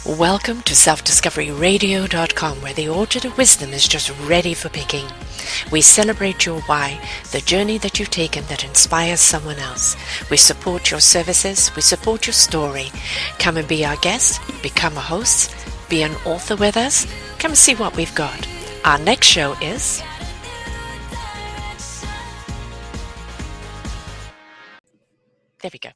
Welcome to selfdiscoveryradio.com, where the orchard of wisdom is just ready for picking. We celebrate your why, the journey that you've taken that inspires someone else. We support your services, we support your story. Come and be our guest, become a host, be an author with us. Come and see what we've got. Our next show is... There we go.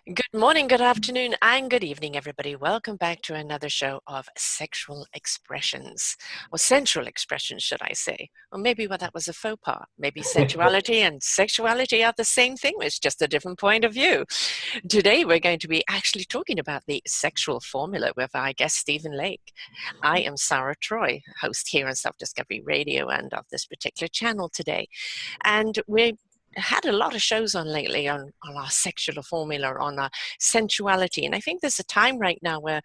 Good morning, good afternoon, and good evening, everybody. Welcome back to another show of sexual expressions, or sensual expressions, should I say. Or maybe that was a faux pas. Maybe sensuality and sexuality are the same thing. It's just a different point of view. Today, we're going to be actually talking about the sexual formula with our guest, Stephen Lake. I am Sara Troy, host here on Self-Discovery Radio and of this particular channel today. And we're had a lot of shows on lately on our sexual formula, on our sensuality. And I think there's a time right now where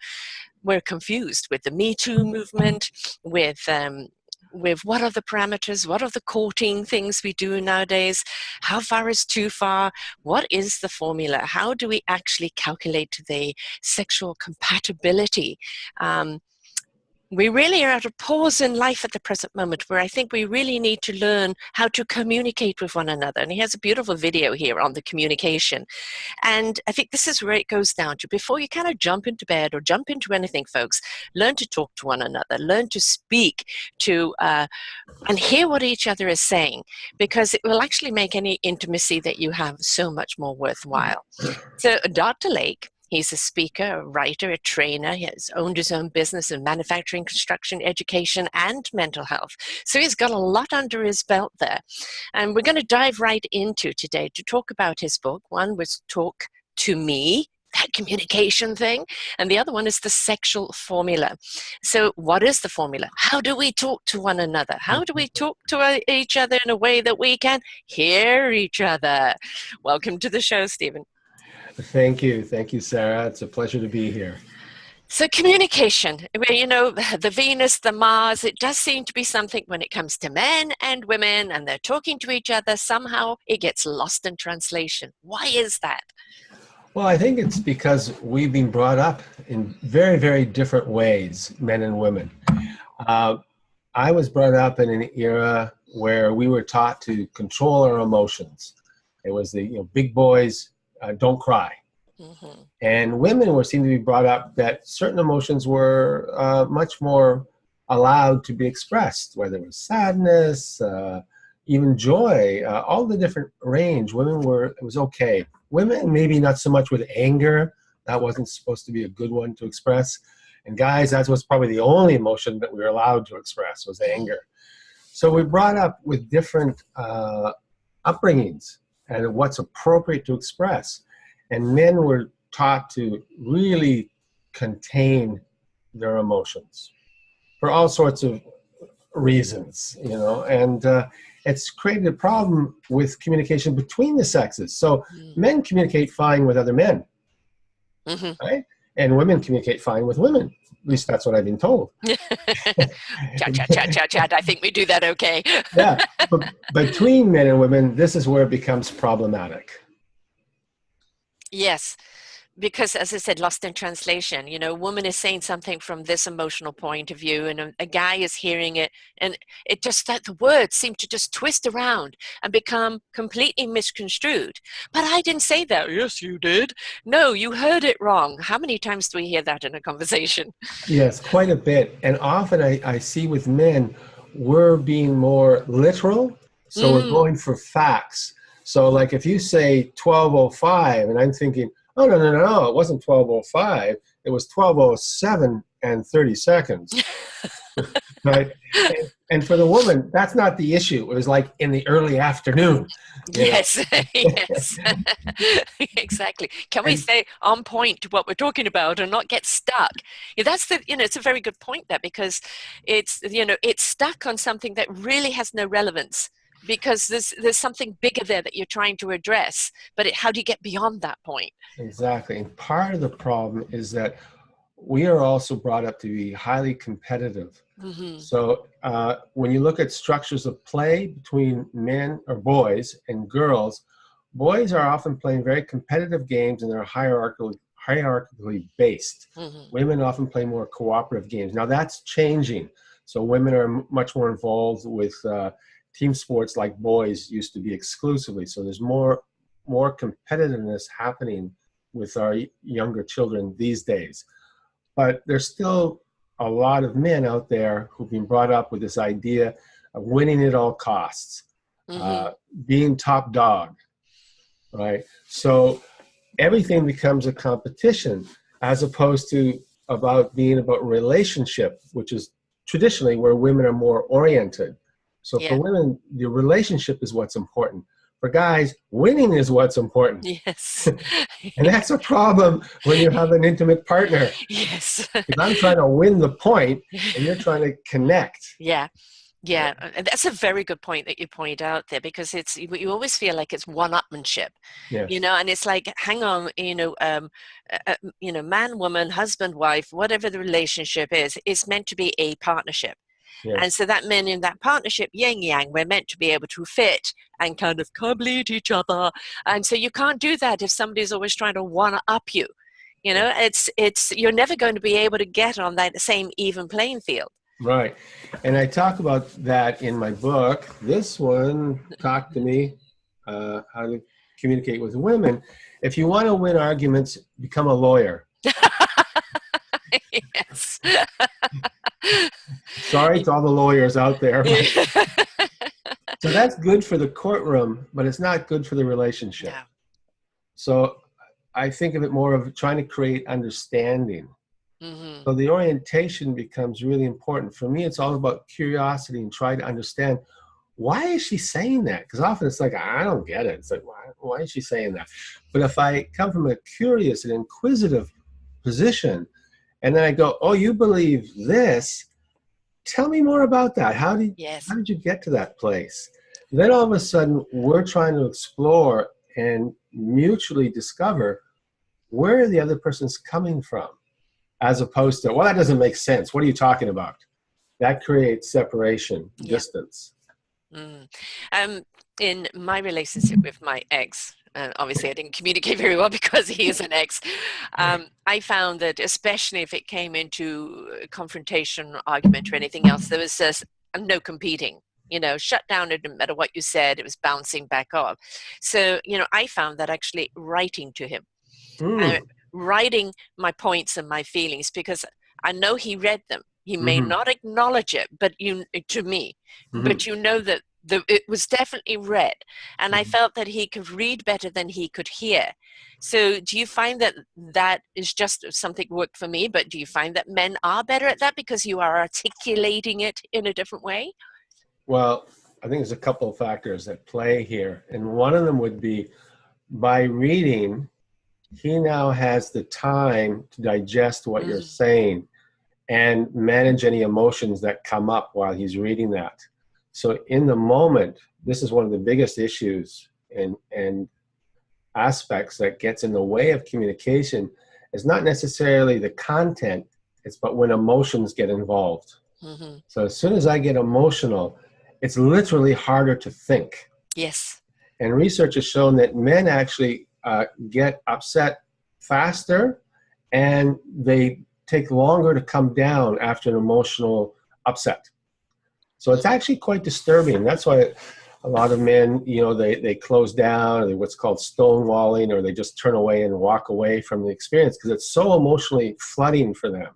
we're confused with the Me Too movement, with what are the parameters, what are the courting things we do nowadays, how far is too far, what is the formula, how do we actually calculate the sexual compatibility. We really are at a pause in life at the present moment where I think we really need to learn how to communicate with one another. And he has a beautiful video here on the communication. And I think this is where it goes down to, before you kind of jump into bed or jump into anything, folks, learn to talk to one another, learn to speak to and hear what each other is saying, because it will actually make any intimacy that you have so much more worthwhile. So Dr. Lake, he's a speaker, a writer, a trainer. He has owned his own business in manufacturing, construction, education, and mental health. So he's got a lot under his belt there. And we're going to dive right into today to talk about his book. One was Talk to Me, that communication thing. And the other one is the sexual formula. So what is the formula? How do we talk to one another? How do we talk to each other in a way that we can hear each other? Welcome to the show, Stephen. Thank you. Thank you, Sarah. It's a pleasure to be here. So communication, you know, the Venus, the Mars, it does seem to be something when it comes to men and women and they're talking to each other, somehow it gets lost in translation. Why is that? Well, I think it's because we've been brought up in very, very different ways, men and women. I was brought up in an era where we were taught to control our emotions. It was the big boys, don't cry. Mm-hmm. And women seemed to be brought up that certain emotions were much more allowed to be expressed, whether it was sadness, even joy, all the different range. It was okay. Women, maybe not so much with anger. That wasn't supposed to be a good one to express. And guys, that was probably the only emotion that we were allowed to express, was anger. So we brought up with different upbringings and what's appropriate to express. And men were taught to really contain their emotions for all sorts of reasons, and it's created a problem with communication between the sexes. So men communicate fine with other men, right? And women communicate fine with women. At least that's what I've been told. Chat. I think we do that okay. Yeah, but between men and women, this is where it becomes problematic. Yes, because as I said, lost in translation, a woman is saying something from this emotional point of view and a guy is hearing it, and it just, that the words seem to just twist around and become completely misconstrued. But I didn't say that. Yes, you did. No, you heard it wrong. How many times do we hear that in a conversation? Yes, quite a bit. And often I see with men, we're being more literal. So we're going for facts. So like if you say 12:05 and I'm thinking, oh, no, it wasn't 12:05. It was 12:07 and 30 seconds. Right? And for the woman, that's not the issue. It was like in the early afternoon. Yes, yes, exactly. Can we stay on point to what we're talking about and not get stuck? Yeah, that's it's a very good point there, because it's stuck on something that really has no relevance. Because there's something bigger there that you're trying to address, but how do you get beyond that point? Exactly. And part of the problem is that we are also brought up to be highly competitive. Mm-hmm. So when you look at structures of play between men or boys and girls, boys are often playing very competitive games and they're hierarchically based. Women often play more cooperative games. Now that's changing. So women are much more involved with team sports like boys used to be exclusively. So there's more competitiveness happening with our younger children these days. But there's still a lot of men out there who've been brought up with this idea of winning at all costs, being top dog, right? So everything becomes a competition as opposed to about relationship, which is traditionally where women are more oriented. So for women, the relationship is what's important. For guys, winning is what's important. Yes. And that's a problem when you have an intimate partner. Yes. Because I'm trying to win the point and you're trying to connect. Yeah. Yeah, and that's a very good point that you point out there, because you always feel like it's one-upmanship, you know, and it's like, hang on, man, woman, husband, wife, whatever the relationship is, it's meant to be a partnership. Yes. And so that meant in that partnership, yin yang, we're meant to be able to fit and kind of complete each other. And so you can't do that if somebody's always trying to one-up you. You know, you're never going to be able to get on that same even playing field. Right. And I talk about that in my book. This one, Talk to Me, How to Communicate with Women. If you want to win arguments, become a lawyer. Yes. Sorry to all the lawyers out there. So that's good for the courtroom, but it's not good for the relationship. Yeah. So I think of it more of trying to create understanding. So the orientation becomes really important. For me, it's all about curiosity and trying to understand, why is she saying that? Because often it's like, I don't get it. It's like, why is she saying that? But if I come from a curious and inquisitive position, and then I go, oh, you believe this? Tell me more about that. How did you get to that place? Then all of a sudden, we're trying to explore and mutually discover where the other person's coming from. As opposed to, well, that doesn't make sense. What are you talking about? That creates separation, distance. In my relationship with my ex, obviously I didn't communicate very well because he is an ex, I found that especially if it came into confrontation, argument, or anything else, there was just no competing. You know, shut down, it didn't matter what you said, it was bouncing back off. So, you know, I found that actually writing to him. Writing my points and my feelings, because I know he read them. He may not acknowledge it, but to me, but you know that it was definitely read, and I felt that he could read better than he could hear. So do you find that is just something worked for me, but do you find that men are better at that because you are articulating it in a different way? Well, I think there's a couple of factors that play here, and one of them would be by reading, he now has the time to digest what you're saying and manage any emotions that come up while he's reading that. So in the moment, this is one of the biggest issues and aspects that gets in the way of communication, is not necessarily the content, but when emotions get involved. So as soon as I get emotional, it's literally harder to think. Yes. And research has shown that men actually get upset faster, and they take longer to come down after an emotional upset. So it's actually quite disturbing. That's why a lot of men, you know, they close down, or what's called stonewalling, or they just turn away and walk away from the experience because it's so emotionally flooding for them.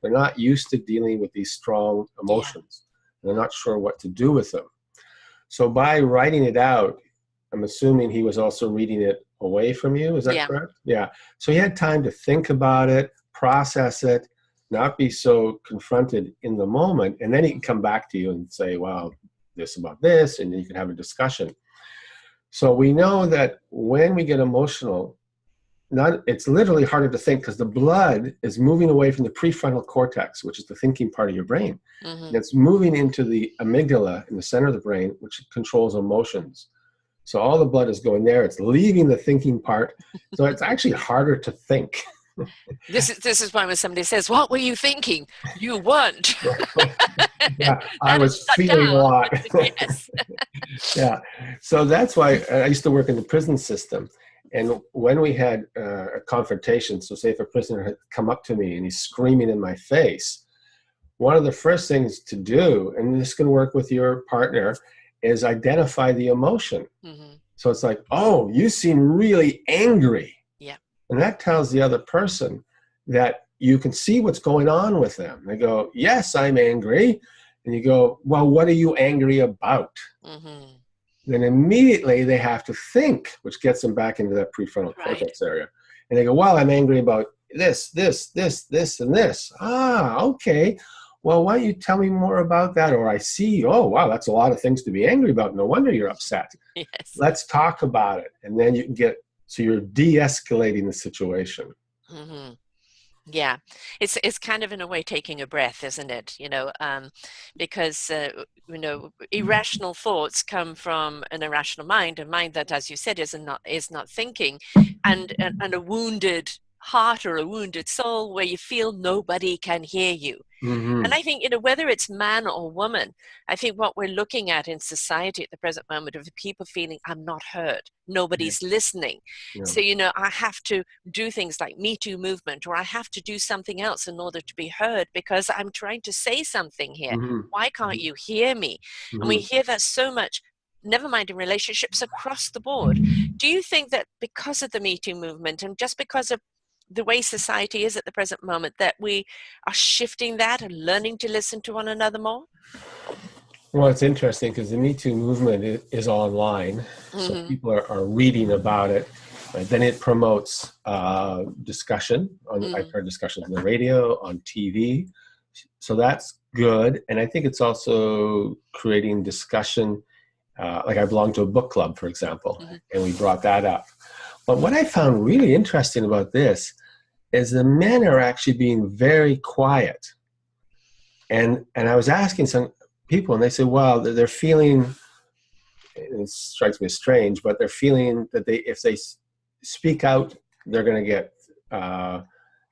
They're not used to dealing with these strong emotions. They're not sure what to do with them. So by writing it out, I'm assuming he was also reading it away from you. Is that correct? Yeah. So he had time to think about it, process it, not be so confronted in the moment. And then he can come back to you and say, well, this about this, and you can have a discussion. So we know that when we get emotional, it's literally harder to think because the blood is moving away from the prefrontal cortex, which is the thinking part of your brain. And it's moving into the amygdala in the center of the brain, which controls emotions. So all the blood is going there. It's leaving the thinking part. So it's actually harder to think. This is why when somebody says, what were you thinking? You weren't. Yeah, I was feeling a lot. Yes. Yeah. So that's why I used to work in the prison system. And when we had a confrontation, so say if a prisoner had come up to me and he's screaming in my face, one of the first things to do, and this can work with your partner, is identify the emotion. Mm-hmm. So it's like, oh, you seem really angry. Yeah. And that tells the other person that you can see what's going on with them. They go, yes, I'm angry. And you go, well, what are you angry about? Mm-hmm. Then immediately they have to think, which gets them back into that prefrontal cortex area. And they go, well, I'm angry about this, this, this, this, and this. Ah, okay. Well, why don't you tell me more about that? Or I see, oh, wow, that's a lot of things to be angry about. No wonder you're upset. Yes. Let's talk about it. And then you can get, so you're de-escalating the situation. Mm-hmm. Yeah, it's kind of in a way taking a breath, isn't it? Because irrational thoughts come from an irrational mind, a mind that, as you said, is not thinking, and a wounded heart or a wounded soul where you feel nobody can hear you. Mm-hmm. And I think, whether it's man or woman, I think what we're looking at in society at the present moment of people feeling, I'm not heard, nobody's listening. Yeah. So, I have to do things like Me Too movement, or I have to do something else in order to be heard because I'm trying to say something here. Mm-hmm. Why can't you hear me? Mm-hmm. And we hear that so much, never mind in relationships across the board. Do you think that because of the Me Too movement and just because of the way society is at the present moment, that we are shifting that and learning to listen to one another more? Well, it's interesting because the Me Too movement is online, so people are reading about it. Right? Then it promotes discussion. I've heard discussions on the radio, on TV, so that's good. And I think it's also creating discussion. Like I belong to a book club, for example, and we brought that up. But what I found really interesting about this is the men are actually being very quiet. And I was asking some people, and they said, well, they're feeling, it strikes me as strange, but they're feeling that if they speak out, they're going to get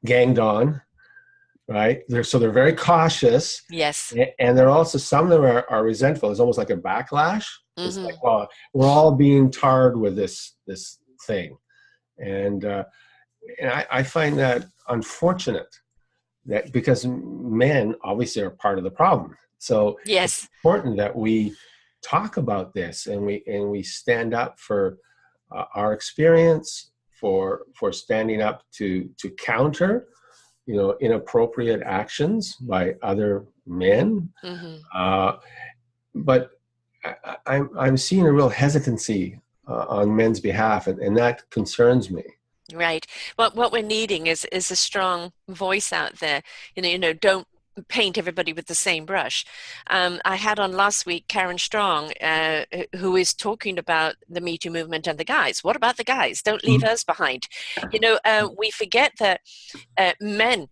ganged on, right? So they're very cautious. Yes. And they're also, some of them are resentful. It's almost like a backlash. It's like, well, we're all being tarred with this thing. And I find that unfortunate, that because men obviously are part of the problem. So it's important that we talk about this and we stand up for our experience, for standing up to counter, inappropriate actions by other men. But I'm seeing a real hesitancy on men's behalf, and that concerns me. Right. Well, what we're needing is a strong voice out there. Don't paint everybody with the same brush. I had on last week Karen Strong, who is talking about the Me Too movement and the guys. What about the guys? Don't leave us behind. We forget that men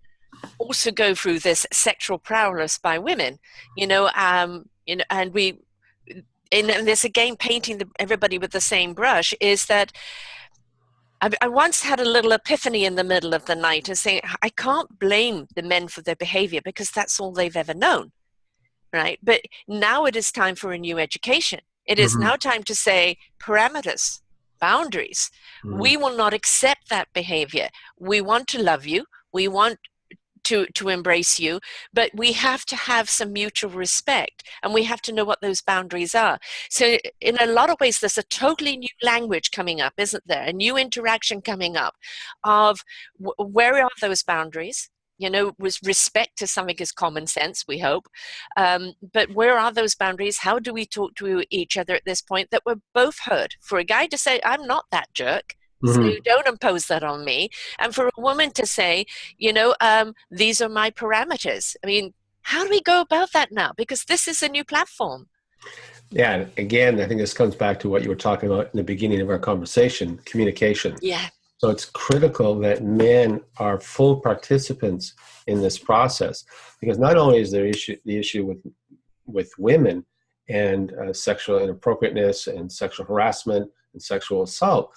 also go through this sexual prowess by women. And we. And this again, painting everybody with the same brush, is that I once had a little epiphany in the middle of the night and saying, I can't blame the men for their behavior because that's all they've ever known, right? But now it is time for a new education. It is now time to say parameters, boundaries. We will not accept that behavior. We want to love you. We want to embrace you, but we have to have some mutual respect, and we have to know what those boundaries are. So in a lot of ways, there's a totally new language coming up, isn't there? A new interaction coming up of where are those boundaries? With respect to something is common sense, we hope. But where are those boundaries? How do we talk to each other at this point that we're both heard? For a guy to say, I'm not that jerk, so don't impose that on me. And for a woman to say, these are my parameters. I mean, how do we go about that now? Because this is a new platform. Yeah, and again, I think this comes back to what you were talking about in the beginning of our conversation, communication. Yeah. So it's critical that men are full participants in this process, because not only is there the issue with women and sexual inappropriateness and sexual harassment and sexual assault,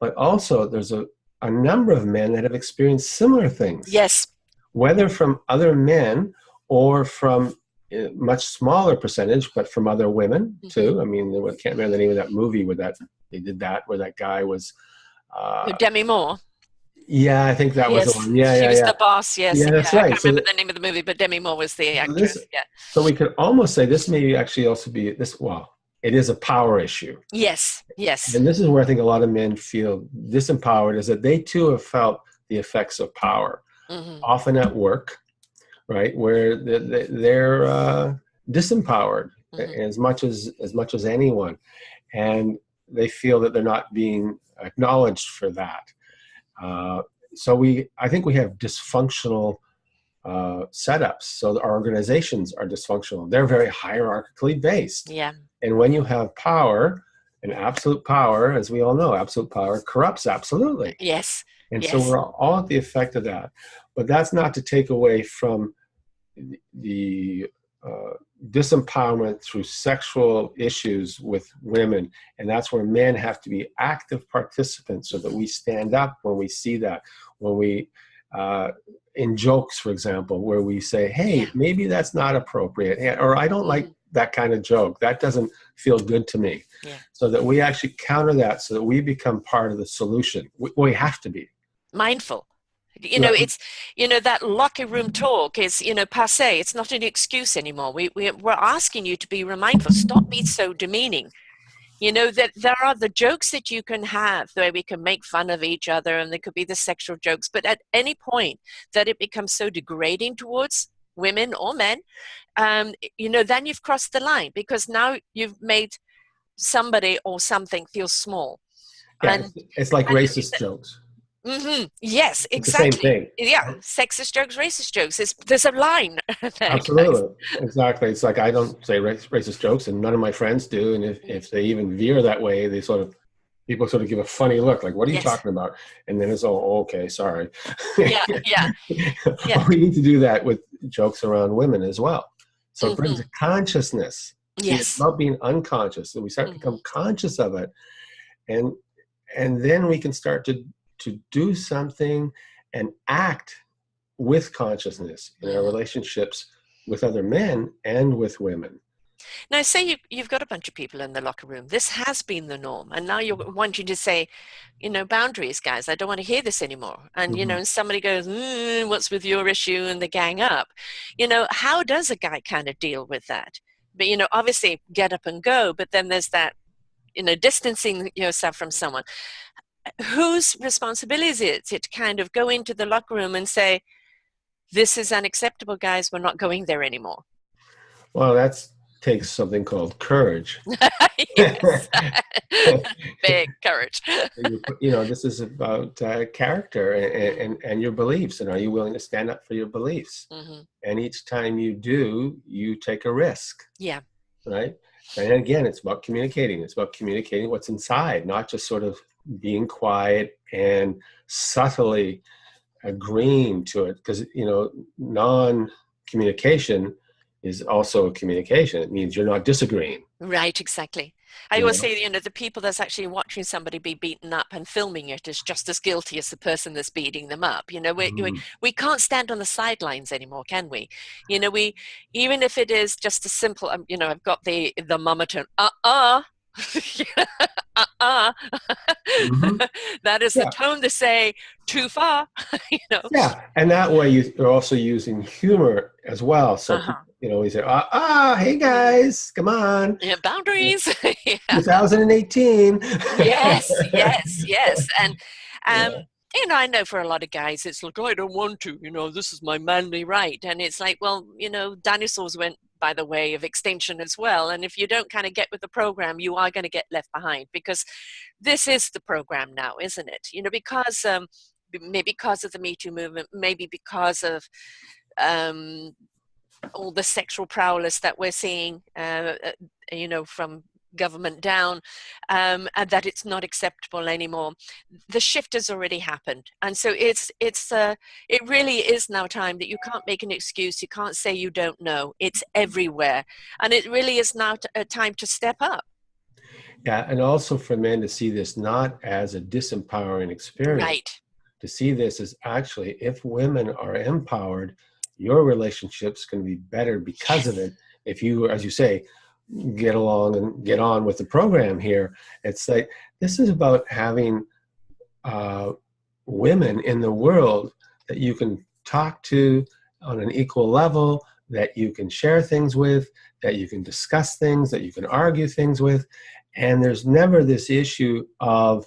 but also there's a number of men that have experienced similar things. Yes. Whether from other men or from a much smaller percentage, but from other women too. I mean, I can't remember the name of that movie where they did that, where that guy was Demi Moore. Yeah, I think that was the Yes, one. Yeah, she yeah, was yeah. the boss. Yes, Yeah, yeah. that's I right. can't remember the name of the movie, but Demi Moore was the So this, actress. Yeah. so we could almost say this may actually also be this. Well, it is a power issue, Yes, yes. and this is where I think a lot of men feel disempowered. Is that they too have felt the effects of power, Hmm. often at work, right, where they're disempowered Hmm. as much as anyone, and they feel that they're not being acknowledged for that. Uh, so I think we have dysfunctional setups. So our organizations are dysfunctional. They're very hierarchically based. Yeah. And when you have power, and absolute power, as we all know, absolute power corrupts absolutely. Yes. And so Yes. we're all at the effect of that. But that's not to take away from the disempowerment through sexual issues with women. And that's where men have to be active participants so that we stand up when we see that. When we, in jokes, for example, where we say, hey, Yeah. maybe that's not appropriate, or I don't like that kind of joke. That doesn't feel good to me. Yeah. So that we actually counter that so that we become part of the solution. We have to be. Mindful. Right. It's, that locker room talk is, passé. It's not an excuse anymore. We're asking you to be mindful. Stop being so demeaning. That there are the jokes that you can have where we can make fun of each other, and there could be the sexual jokes, but at any point that it becomes so degrading towards women or men, then you've crossed the line, because now you've made somebody or something feel small. Yeah, And, it's like and racist jokes. yes, It's the same exactly. thing. Yeah, sexist jokes, racist jokes. There's a line there, guys. Absolutely. Exactly. It's like I don't say racist jokes, and none of my friends do. And if they even veer that way, people sort of give a funny look, like, what are you Yes. talking about? And then it's, oh, okay, sorry. Yeah, yeah, yeah. We need to do that with jokes around women as well. So it brings Hmm. a consciousness. See, it's Yes. about being unconscious. So we start to Hmm. become conscious of it. And then we can start to do something and act with consciousness in our relationships with other men and with women. Now, say you've got a bunch of people in the locker room. This has been the norm. And now you're wanting to say, boundaries, guys. I don't want to hear this anymore. And, Mhm. and somebody goes, what's with your issue? And they gang up. How does a guy kind of deal with that? But, obviously get up and go. But then there's that, distancing yourself from someone. Whose responsibility is it to kind of go into the locker room and say, this is unacceptable, guys. We're not going there anymore. Well, that takes something called courage. Yes. Big courage. This is about character and your beliefs, and are you willing to stand up for your beliefs? Mm-hmm. And each time you do, you take a risk. Yeah. Right. And again, it's about communicating. It's about communicating what's inside, not just sort of being quiet and subtly agreeing to it. Because, non-communication is also a communication. It means you're not disagreeing. Right, exactly. I always say, the people that's actually watching somebody be beaten up and filming it is just as guilty as the person that's beating them up. We can't stand on the sidelines anymore, can we? We, even if it is just a simple, I've got the monotone, Mhm. that is the tone to say too far, Yeah, and that way you're also using humor as well. So, we say, hey guys, come on. Yeah, boundaries. Yeah. 2018. Yes, yes, yes. And, I know for a lot of guys, it's like, I don't want to, this is my manly right. And it's like, well, dinosaurs went by the way of extinction as well. And if you don't kind of get with the program, you are going to get left behind, because this is the program now, isn't it? Because maybe because of the Me Too movement, maybe because of all the sexual prowess that we're seeing, from government down, and that it's not acceptable anymore. The shift has already happened, and so it really is now time that you can't make an excuse. You can't say you don't know. It's everywhere, and it really is now a time to step up. Yeah, and also for men to see this not as a disempowering experience, Right? To see this as actually, if women are empowered, your relationship's going to be better because of it. If you, as you say, get along and get on with the program here, it's like this is about having women in the world that you can talk to on an equal level, that you can share things with, that you can discuss things, that you can argue things with. And there's never this issue of,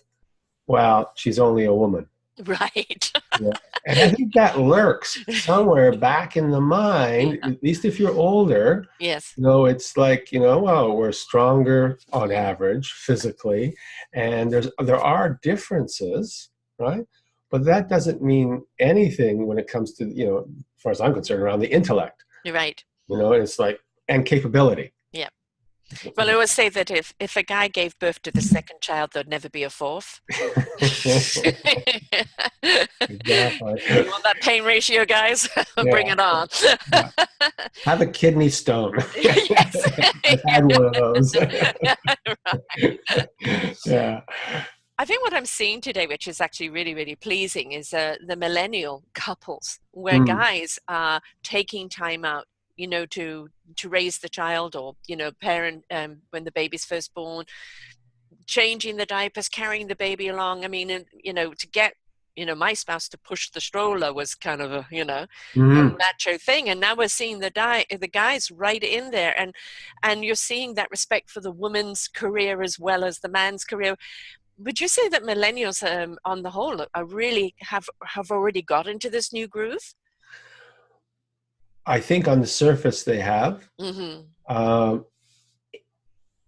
well, she's only a woman. Right. Yeah. And I think that lurks somewhere back in the mind, Yeah. at least if you're older. Yes. It's like, well, we're stronger on average physically, and there are differences, right? But that doesn't mean anything when it comes to, as far as I'm concerned, around the intellect. You're right. It's like, and capability. Yeah. Well, I always say that if a guy gave birth to the second child, there'd never be a fourth. Exactly. You want that pain ratio, guys? Bring it on. Yeah. Have a kidney stone. Yes. I've had one of those. Right. Yeah. I think what I'm seeing today, which is actually really, really pleasing, is the millennial couples where guys are taking time out, to raise the child, or, parent when the baby's first born, changing the diapers, carrying the baby along. I mean, to get, my spouse to push the stroller was kind of a, a macho thing. And now we're seeing the guys right in there. And you're seeing that respect for the woman's career as well as the man's career. Would you say that millennials, on the whole, are really have already got into this new groove? I think on the surface they have.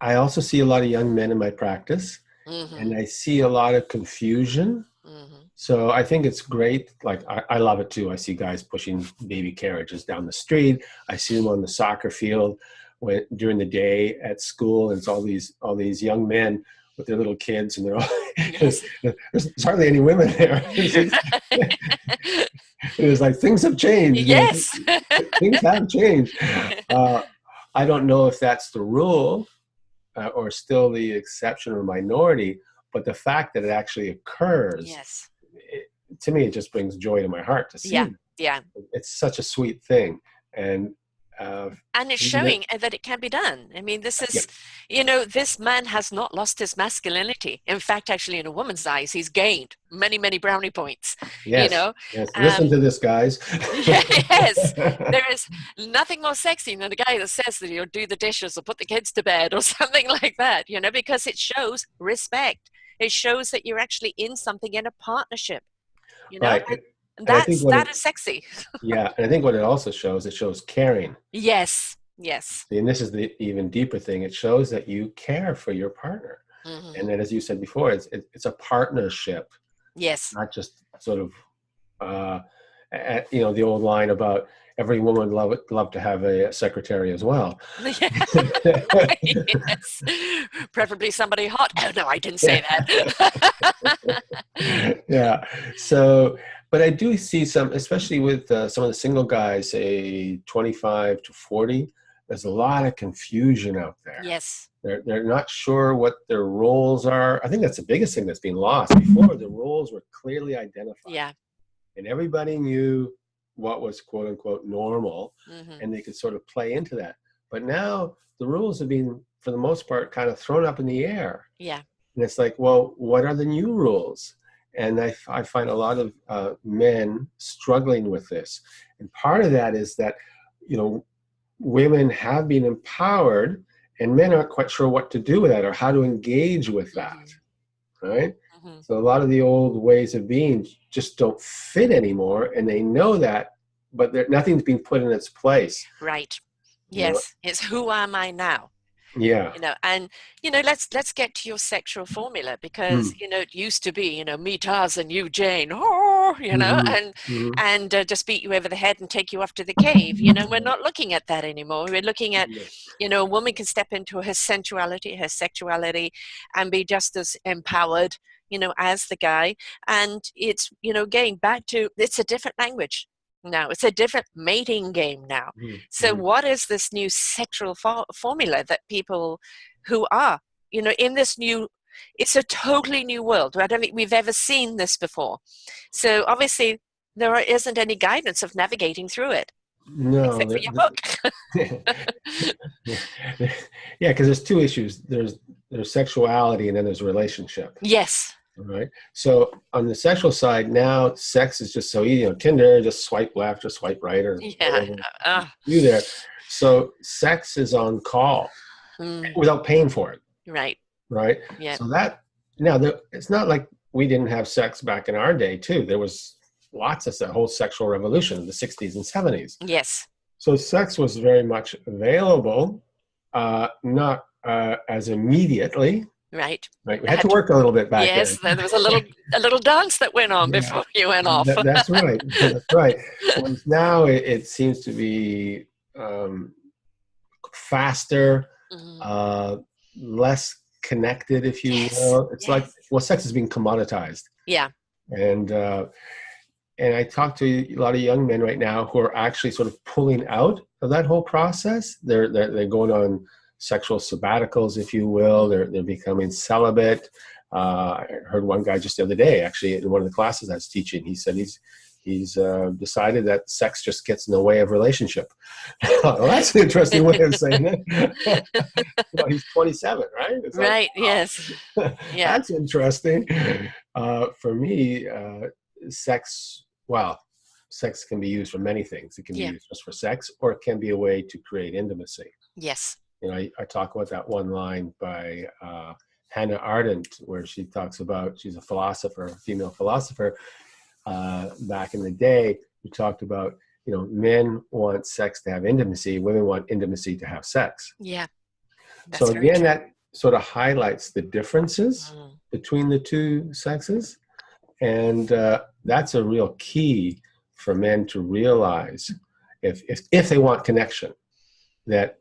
I also see a lot of young men in my practice, and I see a lot of confusion. So I think it's great. Like, I love it too. I see guys pushing baby carriages down the street. I see them on the soccer field during the day at school, and it's all these young men with their little kids, and they're all there's hardly any women there. It's like, things have changed. Yes. Things have changed. I don't know if that's the rule or still the exception or minority, but the fact that it actually occurs, yes, to me, it just brings joy to my heart to see. Yeah. It's such a sweet thing. And it's showing that it can be done. I mean, this is, this man has not lost his masculinity. In fact, actually, in a woman's eyes, he's gained many, many brownie points. Yes. Yes. Listen to this, guys. Yes. There is nothing more sexy than a guy that says that he'll do the dishes or put the kids to bed or something like that, because it shows respect. It shows that you're actually in something, in a partnership, Right. And that is sexy. Yeah, and I think what it also shows, it shows caring. Yes. And this is the even deeper thing. It shows that you care for your partner. And then, as you said before, it's a partnership. Yes. Not just sort of, the old line about every woman would love to have a secretary as well. Yes. Preferably somebody hot. Oh, no, I didn't say that. Yeah. So, but I do see some, especially with some of the single guys, say 25 to 40, there's a lot of confusion out there. Yes. They're not sure what their roles are. I think that's the biggest thing that's being lost. Before, the roles were clearly identified. Yeah. And everybody knew what was quote unquote normal, and they could sort of play into that. But now the rules have been, for the most part, kind of thrown up in the air. Yeah. And it's like, well, what are the new rules? And I find a lot of men struggling with this. And part of that is that, women have been empowered, and men aren't quite sure what to do with that or how to engage with that, right? So a lot of the old ways of being just don't fit anymore, and they know that, but nothing's being put in its place. Right. Yes. It's who am I now? Yeah. And let's get to your sexual formula, because it used to be, me Tarzan, you Jane, and just beat you over the head and take you off to the cave. We're not looking at that anymore. We're looking at, a woman can step into her sensuality, her sexuality, and be just as empowered, as the guy. And it's, getting back to, it's a different language now. It's a different mating game now. So what is this new sexual formula that people who are, in this new, it's a totally new world. I don't think we've ever seen this before. So obviously there isn't any guidance of navigating through it. No. Except for your book. Yeah, because there's two issues. There's sexuality, and then there's relationship. Yes. Right. So on the sexual side, now sex is just so easy. Tinder, just swipe left or swipe right or Yeah. whatever you do there. So sex is on call without paying for it. Right. Right. Yeah. So that now it's not like we didn't have sex back in our day too. There was lots of that whole sexual revolution in the 60s and 70s. Yes. So sex was very much available, not as immediately. Right. Right. We had to work a little bit back then. Yes, there was a little dance that went on before you went off. That's right. That's right. Whereas now it seems to be faster, less connected, if you will. It's like, well, sex is being commoditized. Yeah. And I talk to a lot of young men right now who are actually sort of pulling out of that whole process. They're going on sexual sabbaticals, if you will. They're becoming celibate. I heard one guy just the other day, actually, in one of the classes I was teaching. He said he's decided that sex just gets in the way of relationship. Well, that's an interesting way of saying it. He's 27, right? It's right. Like, yes. Yeah. That's interesting. For me, sex can be used for many things. It can be used just for sex, or it can be a way to create intimacy. Yes. I talk about that one line by Hannah Arendt, where she talks about, she's a philosopher, a female philosopher. Back in the day, we talked about, men want sex to have intimacy, women want intimacy to have sex. Yeah. So again, that sort of highlights the differences between the two sexes. And that's a real key for men to realize, if they want connection, that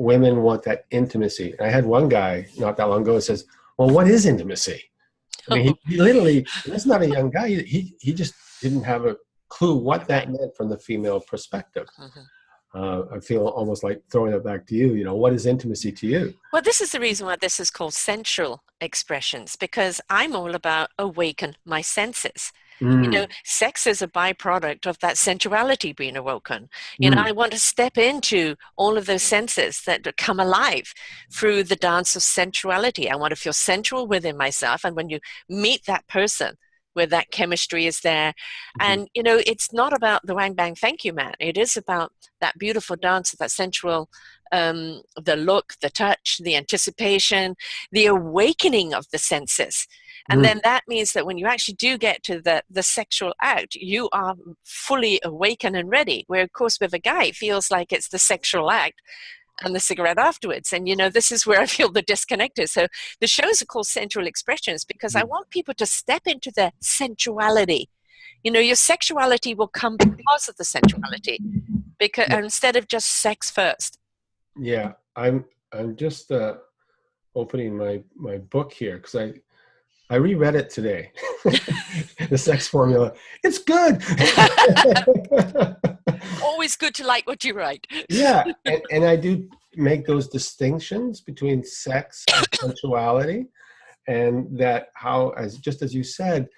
women want that intimacy. And I had one guy not that long ago who says, well, what is intimacy? I mean, he literally, that's not a young guy. He just didn't have a clue what that meant from the female perspective. I feel almost like throwing it back to you. What is intimacy to you? Well, this is the reason why this is called sensual expressions, because I'm all about awaken my senses. Sex is a byproduct of that sensuality being awoken. I want to step into all of those senses that come alive through the dance of sensuality. I want to feel sensual within myself. And when you meet that person, where that chemistry is there. And, it's not about the wang bang thank you man. It is about that beautiful dance of that sensual, the look, the touch, the anticipation, the awakening of the senses. And then that means that when you actually do get to the sexual act, you are fully awakened and ready. Where, of course, with a guy, it feels like it's the sexual act and the cigarette afterwards. And, this is where I feel the disconnect is. So the shows are called Sensual Expressions because I want people to step into their sensuality. Your sexuality will come because of the sensuality, because instead of just sex first. Yeah, I'm just opening my book here because I reread it today. The Sex Formula. It's good. Always good to like what you write. Yeah, and I do make those distinctions between sex and sensuality, and that just as you said,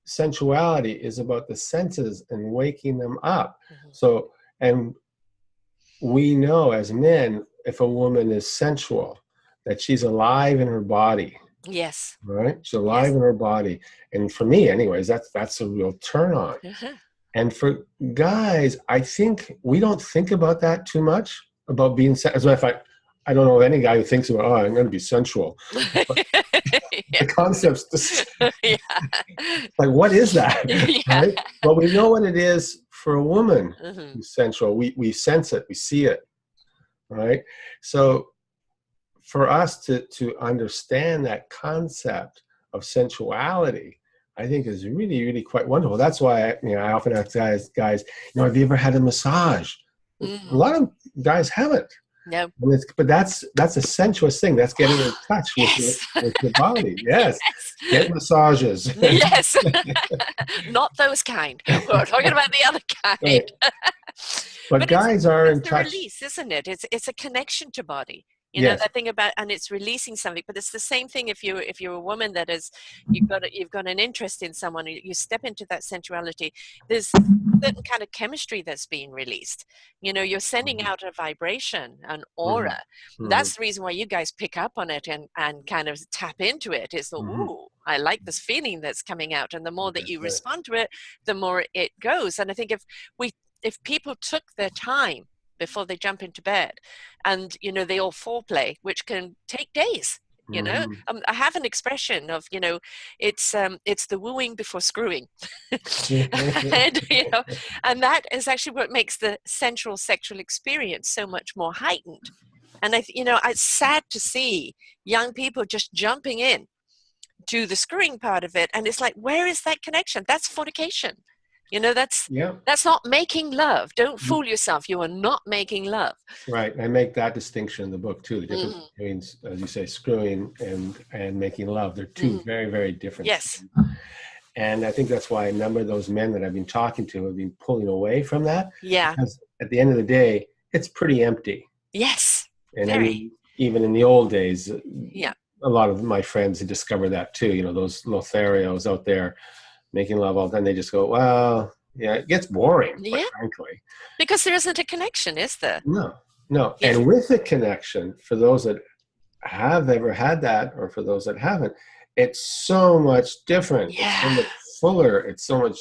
sensuality is about the senses and waking them up. So, and we know as men, if a woman is sensual, that she's alive in her body. Yes. Right? She's alive in her body. And for me, anyways, that's a real turn on. And for guys, I think we don't think about that too much, about being, as a matter of fact, I don't know of any guy who thinks about, I'm going to be sensual. The concept's like, what is that? Right? But we know what it is for a woman who's sensual. We sense it, we see it. Right? So for us to understand that concept of sensuality, I think is really, really quite wonderful. That's why I often ask guys, have you ever had a massage? A lot of guys haven't. No. But that's a sensuous thing. That's getting in touch with your body. Yes. Get massages. Yes. Not those kind. We're talking about the other kind. Right. But guys are in touch. It's the release, isn't it? It's a connection to body. You know, Yes. that thing about, and it's releasing something. But it's the same thing if you're a woman that is, you've got an interest in someone, you step into that sensuality, there's certain kind of chemistry that's being released. You know, you're sending out a vibration, an Mm-hmm. aura. Mm-hmm. That's the reason why you guys pick up on it and kind of tap into it. Is the, Mm-hmm. ooh, I like this feeling that's coming out. And the more that That's you right. respond to it, the more it goes. And I think if people took their time before they jump into bed, and you know, they all foreplay, which can take days. You know, Mm-hmm. I have an expression of, you know, it's the wooing before screwing. And you know, and that is actually what makes the sensual sexual experience so much more heightened. And you know, it's sad to see young people just jumping in to the screwing part of it, and it's like, where is that connection? That's fornication. You know, Yeah. that's not making love. Don't fool yourself. You are not making love. Right. I make that distinction in the book too. The difference Mm, between, as you say, screwing and making love. They're two mm, very, very different yes. things. And I think that's why a number of those men that I've been talking to have been pulling away from that. Yeah. Because at the end of the day, it's pretty empty. Yes. And I Very. mean, even in the old days, Yeah. a lot of my friends had discovered that too. You know, those Lotharios out there making love all the time, they just go, well, yeah, it gets boring, quite Yeah. frankly. Because there isn't a connection, is there? No, no. Yeah. And with the connection, for those that have ever had that, or for those that haven't, it's so much different. Yeah. It's so much fuller. It's so much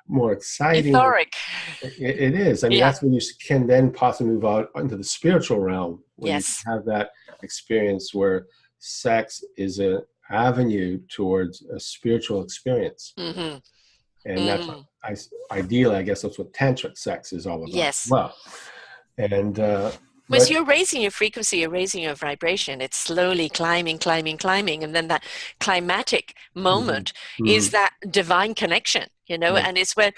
more exciting. Euphoric. It is. I mean, Yeah. that's when you can then possibly move out into the spiritual realm, when Yes. you have that experience where sex is an avenue towards a spiritual experience. Mm-hmm. And that's what ideally, I guess that's what tantric sex is all about. Yes. Well, and Because you're raising your frequency, you're raising your vibration. It's slowly climbing, climbing, climbing. And then that climatic moment is that divine connection, you know, and it's where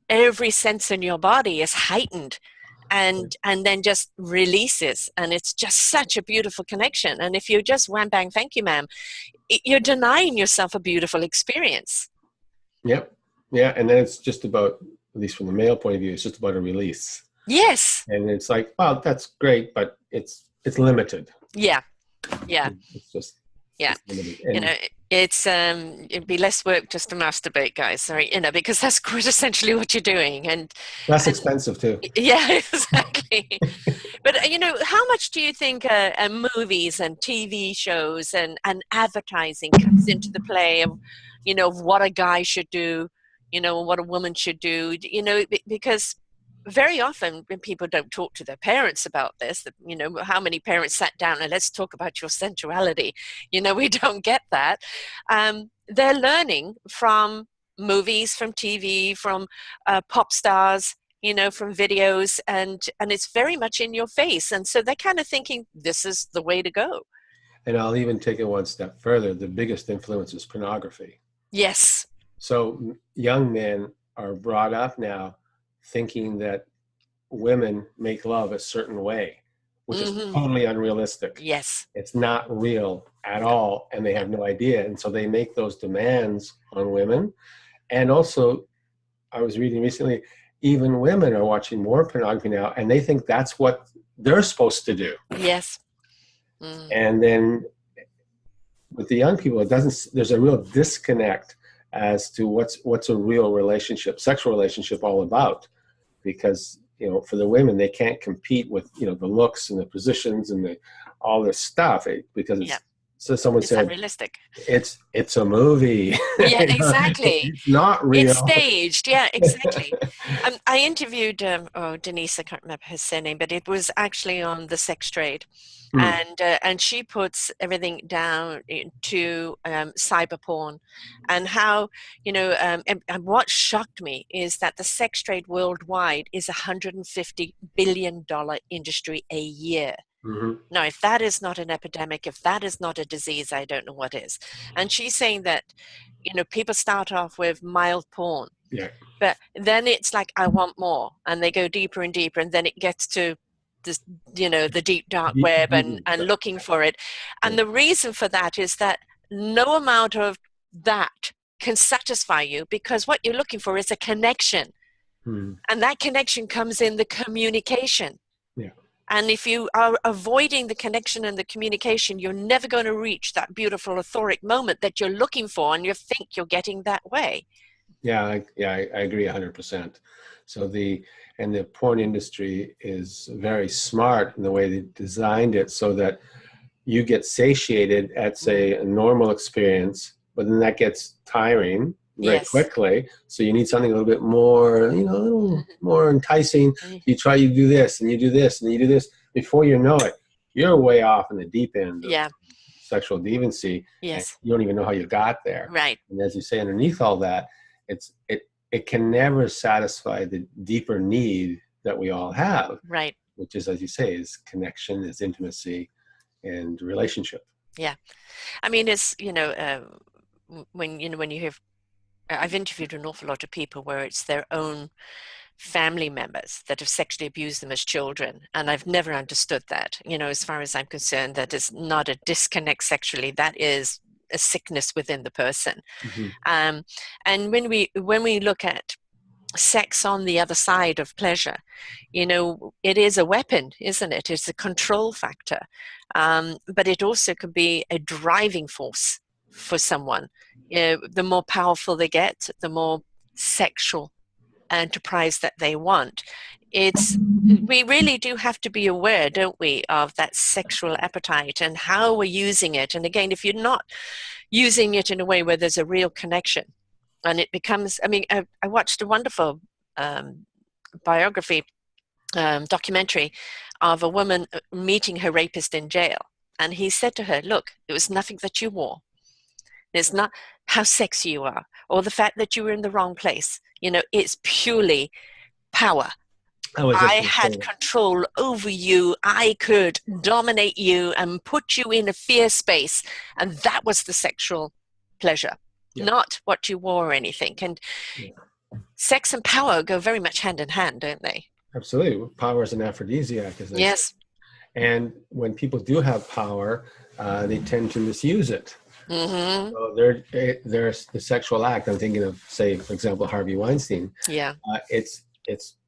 every sense in your body is heightened and then just releases. And it's just such a beautiful connection. And if you just wham, bang, thank you, ma'am, you're denying yourself a beautiful experience. Yep. Yeah. And then it's just about, at least from the male point of view, it's just about a release. Yes. And it's like, well, that's great, but it's limited. Yeah. Yeah. It's just, yeah. It's limited. You know, it'd be less work just to masturbate, guys. Sorry, you know, because that's quite essentially what you're doing, and less expensive too. Yeah, exactly. But you know, how much do you think movies and TV shows and advertising comes into the play of, you know, of what a guy should do, you know, what a woman should do, you know, because very often when people don't talk to their parents about this, you know, how many parents sat down and let's talk about your sensuality, you know, we don't get that. They're learning from movies, from TV, from pop stars, you know, from videos, and it's very much in your face, and so they're kind of thinking this is the way to go. And I'll even take it one step further. The biggest influence is pornography. Yes. So young men are brought up now thinking that women make love a certain way, which is totally unrealistic. Yes. It's not real at all, and they have no idea. And so they make those demands on women. And also, I was reading recently, even women are watching more pornography now, and they think that's what they're supposed to do. Yes. And then with the young people, there's a real disconnect as to what's a real relationship, sexual relationship all about. Because, you know, for the women, they can't compete with, you know, the looks and the positions and all this stuff, because it's, so someone said, unrealistic. It's a movie. Yeah, exactly. It's not real. It's staged. Yeah, exactly. I interviewed Denise. I can't remember her surname, but it was actually on the sex trade, and she puts everything down to cyber porn, and how, you know, and what shocked me is that the sex trade worldwide is $150 billion industry a year. Now, if that is not an epidemic, if that is not a disease, I don't know what is. And she's saying that, you know, people start off with mild porn, but then it's like, I want more, and they go deeper and deeper, and then it gets to this, you know, the deep dark web and looking for it. And the reason for that is that no amount of that can satisfy you, because what you're looking for is a connection, and that connection comes in the communication. And if you are avoiding the connection and the communication, you're never going to reach that beautiful euphoric moment that you're looking for, and you think you're getting that way. Yeah, I agree 100%. So the porn industry is very smart in the way they designed it so that you get satiated at, say, a normal experience, but then that gets tiring very quickly. So you need something a little bit more, a little more enticing. You do this and you do this and you do this. Before you know it, you're way off in the deep end of sexual deviancy. And you don't even know how you got there. Right. And as you say, underneath all that, it can never satisfy the deeper need that we all have. Right. Which is, as you say, is connection, is intimacy, and relationship. Yeah. I mean, it's, when you hear, I've interviewed an awful lot of people where it's their own family members that have sexually abused them as children. And I've never understood that, as far as I'm concerned, that is not a disconnect sexually. That is a sickness within the person. Mm-hmm. And when we look at sex on the other side of pleasure, it is a weapon, isn't it? It's a control factor, but it also could be a driving force for someone. The more powerful they get, the more sexual enterprise that they want. We really do have to be aware, don't we, of that sexual appetite and how we're using it. And again, if you're not using it in a way where there's a real connection, and it becomes, I watched a wonderful biography, documentary of a woman meeting her rapist in jail. And he said to her, look, it was nothing that you wore. It's not how sexy you are or the fact that you were in the wrong place. It's purely power. I had control over you. I could dominate you and put you in a fear space. And that was the sexual pleasure, not what you wore or anything. And sex and power go very much hand in hand, don't they? Absolutely. Power is an aphrodisiac, as they say. And when people do have power, they tend to misuse it. Mm-hmm. So there's the sexual act. I'm thinking of, say, for example, Harvey Weinstein. Yeah. It's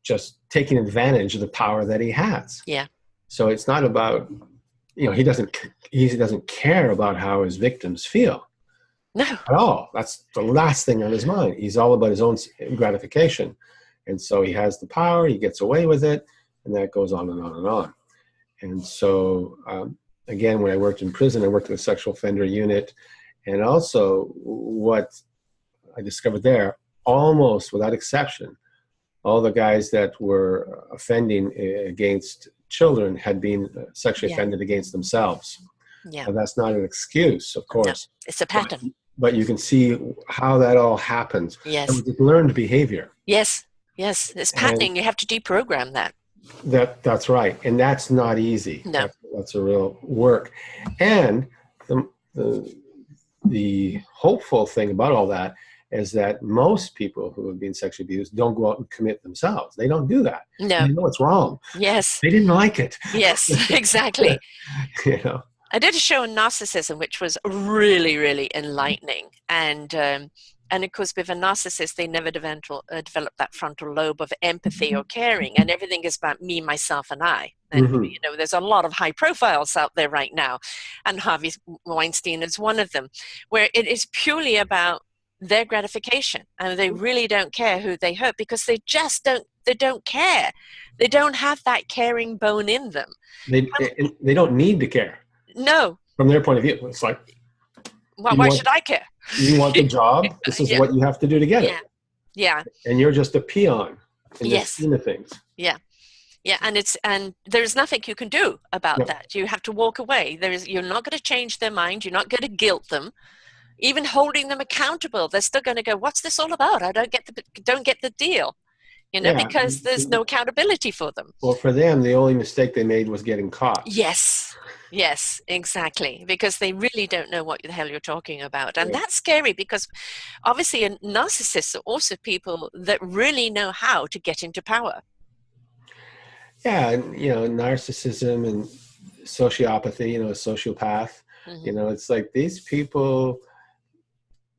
just taking advantage of the power that he has. Yeah. So it's not about, he doesn't care about how his victims feel. No. At all. That's the last thing on his mind. He's all about his own gratification. And so he has the power, he gets away with it, and that goes on and on and on. And so, again, when I worked in prison, I worked in a sexual offender unit. And also what I discovered there, almost without exception, all the guys that were offending against children had been sexually offended against themselves. Yeah. And that's not an excuse, of course. No, it's a pattern. But you can see how that all happens. Yes. It was learned behavior. Yes. It's patterning. And you have to deprogram that. That's right. And that's not easy. No. That's a real work. And the hopeful thing about all that is that most people who have been sexually abused don't go out and commit themselves. They don't do that. No. They know it's wrong. Yes. They didn't like it. Yes, exactly. I did a show on narcissism, which was really, really enlightening. And of course, with a narcissist, they never develop that frontal lobe of empathy or caring, and everything is about me, myself, and I. And there's a lot of high profiles out there right now, and Harvey Weinstein is one of them, where it is purely about their gratification, and they really don't care who they hurt because they just don't care. They don't have that caring bone in them. They don't need to care. No. From their point of view, it's like, why should I care? You want the job. This is what you have to do to get it. Yeah. And you're just a peon in the scheme of things. Yeah. Yeah. And there's nothing you can do about that. You have to walk away. You're not going to change their mind. You're not going to guilt them. Even holding them accountable, they're still going to go, what's this all about? I don't get the deal. Because there's no accountability for them. Well, for them, the only mistake they made was getting caught. Yes, exactly. Because they really don't know what the hell you're talking about. And that's scary because obviously narcissists are also people that really know how to get into power. Yeah, and, narcissism and sociopathy, a sociopath, it's like these people,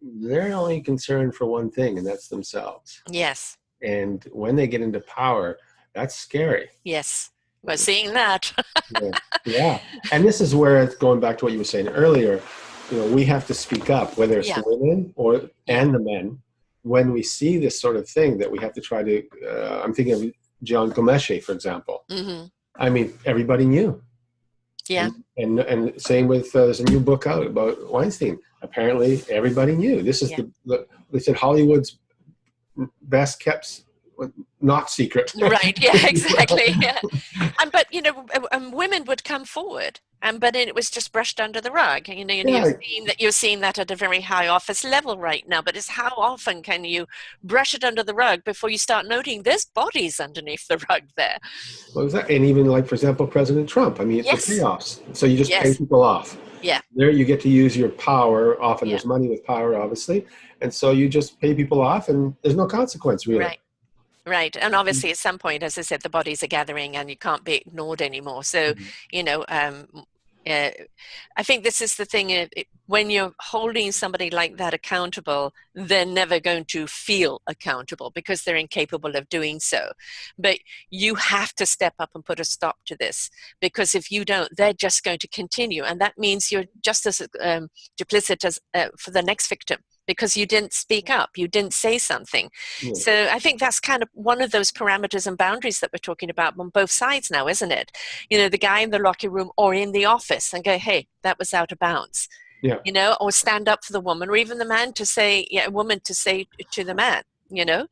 they're only concerned for one thing, and that's themselves. Yes. And when they get into power, that's scary. Yes. We're seeing that. Yeah. Yeah. And this is where it's going back to what you were saying earlier. We have to speak up, whether it's Yeah. the women and the men, when we see this sort of thing that we have to try to, I'm thinking of John Gomeshe, for example. Mm-hmm. I mean, everybody knew. Yeah. And same with, there's a new book out about Weinstein. Apparently everybody knew. This is they said Hollywood's best kept not secret. Right. Yeah, exactly. Yeah. But women would come forward, but it was just brushed under the rug. You're seeing that at a very high office level right now. But it's how often can you brush it under the rug before you start noting there's bodies underneath the rug there? What was that? And even like, for example, President Trump. I mean, it's the payoffs. So you just pay people off. Yeah. There you get to use your power. Often there's money with power, obviously. And so you just pay people off and there's no consequence, really. Right. Right. And obviously at some point, as I said, the bodies are gathering and you can't be ignored anymore. So, I think this is the thing. When you're holding somebody like that accountable, they're never going to feel accountable because they're incapable of doing so. But you have to step up and put a stop to this, because if you don't, they're just going to continue. And that means you're just as duplicit as for the next victim, because you didn't speak up, you didn't say something. Yeah. So I think that's kind of one of those parameters and boundaries that we're talking about on both sides now, isn't it? The guy in the locker room or in the office and go, hey, that was out of bounds. Yeah. Or stand up for the woman, or even the man to say, a woman to say to the man, there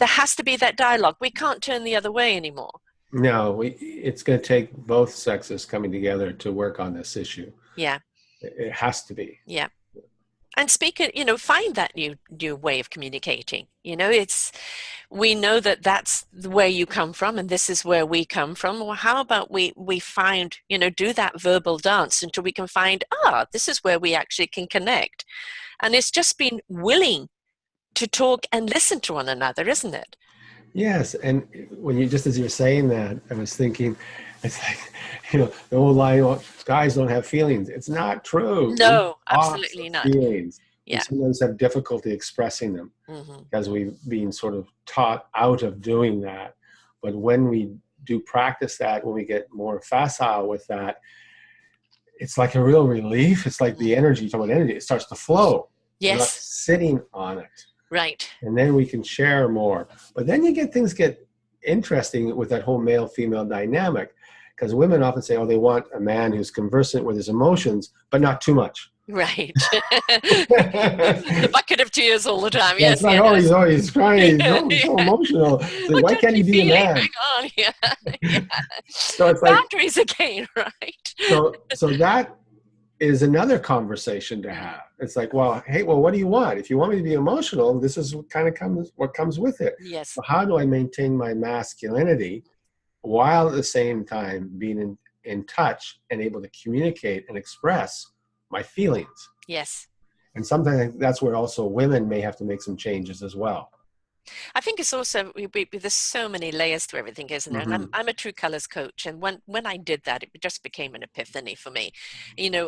has to be that dialogue. We can't turn the other way anymore. No, it's going to take both sexes coming together to work on this issue. Yeah. It has to be. Yeah. And find that new way of communicating. We know that that's where you come from and this is where we come from. Well, how about we find, do that verbal dance until we can find, this is where we actually can connect. And it's just being willing to talk and listen to one another, isn't it? Yes. And just as you're saying that, I was thinking, it's like, the old line, guys don't have feelings. It's not true. No, absolutely not. Feelings. Yeah. We sometimes have difficulty expressing them because we've been sort of taught out of doing that. But when we do practice that, when we get more facile with that, it's like a real relief. It's like the energy, talking about energy, it starts to flow. Yes. We're not sitting on it. Right. And then we can share more. But then things get interesting with that whole male-female dynamic, because women often say, they want a man who's conversant with his emotions, but not too much. Right. The bucket of tears all the time. Yes. It's not, he's crying. He's so emotional. So why can't he be a man? Hang on. Yeah. So it's like boundaries again, right? So that is another conversation to have. It's like, hey, what do you want? If you want me to be emotional, this is what comes with it. Yes. So how do I maintain my masculinity while at the same time being in touch and able to communicate and express my feelings? Yes. And sometimes that's where also women may have to make some changes as well. I think it's also, there's so many layers to everything, isn't there? And I'm a true colors coach. And when I did that, it just became an epiphany for me,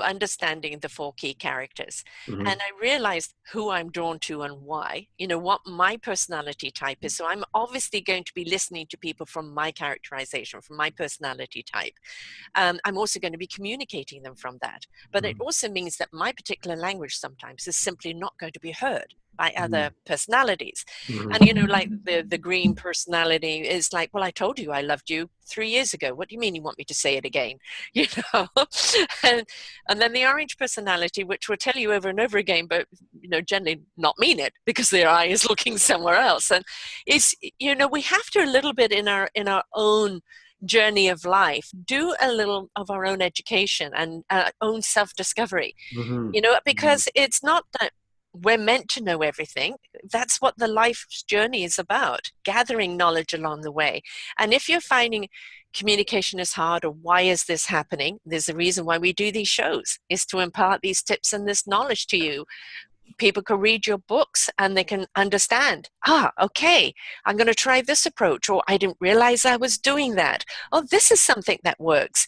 understanding the 4 key characters. And I realized who I'm drawn to and why, what my personality type is. So I'm obviously going to be listening to people from my characterization, from my personality type. I'm also going to be communicating them from that. But it also means that my particular language sometimes is simply not going to be heard by other personalities. And like the green personality is like, well, I told you I loved you 3 years ago. What do you mean you want me to say it again? And then the orange personality, which will tell you over and over again, but generally not mean it because their eye is looking somewhere else. And it's we have to a little bit in our own journey of life do a little of our own education and our own self-discovery. Because it's not that we're meant to know everything. That's what the life's journey is about, gathering knowledge along the way. And if you're finding communication is hard, or why is this happening, there's a reason why we do these shows, is to impart these tips and this knowledge to you. People can read your books and they can understand, okay, I'm going to try this approach, or I didn't realize I was doing that. Oh, this is something that works.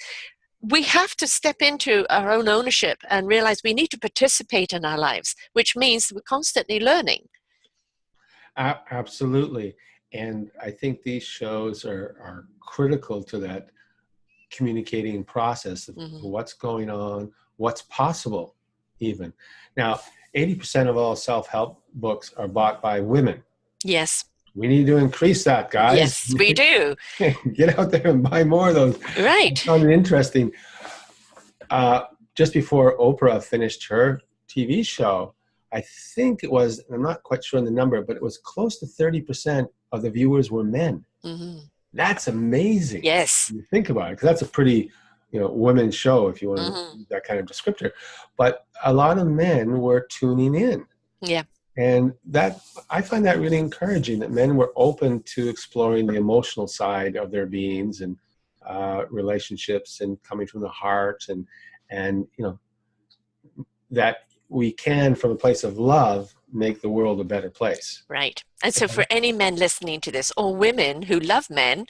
We have to step into our own ownership and realize we need to participate in our lives, which means we're constantly learning. Absolutely. And I think these shows are critical to that communicating process of what's going on, what's possible even. Now, 80% of all self-help books are bought by women. Yes. We need to increase that, guys. Yes, we do. Get out there and buy more of those. Right. I found it interesting. Just before Oprah finished her TV show, I think it was, I'm not quite sure on the number, but it was close to 30% of the viewers were men. That's amazing. Yes. You think about it, because that's a pretty, women's show, if you want to use that kind of descriptor. But a lot of men were tuning in. Yeah. And that, I find that really encouraging, that men were open to exploring the emotional side of their beings and relationships and coming from the heart, and that we can, from a place of love, make the world a better place. Right. And so for any men listening to this, or women who love men,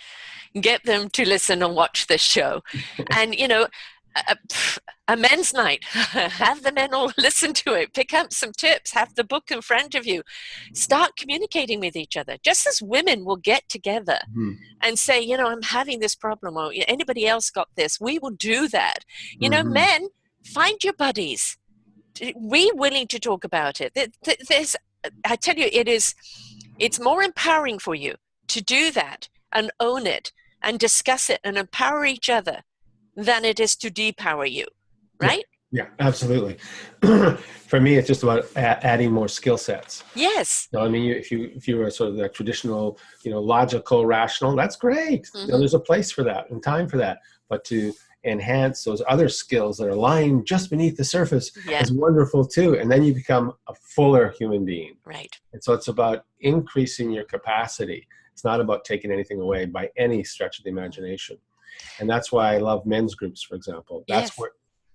get them to listen and watch this show. And, a men's night, have the men all listen to it, pick up some tips, have the book in front of you, start communicating with each other. Just as women will get together and say, I'm having this problem, or anybody else got this, we will do that. Men, find your buddies. We're willing to talk about it. I tell you, it's more empowering for you to do that and own it and discuss it and empower each other than it is to depower you, right? Yeah, absolutely. For me, it's just about adding more skill sets. Yes. I mean, if you were sort of the traditional, logical, rational, that's great. There's a place for that and time for that. But to enhance those other skills that are lying just beneath the surface is wonderful too. And then you become a fuller human being. Right. And so it's about increasing your capacity. It's not about taking anything away by any stretch of the imagination. And that's why I love men's groups, for example. That's where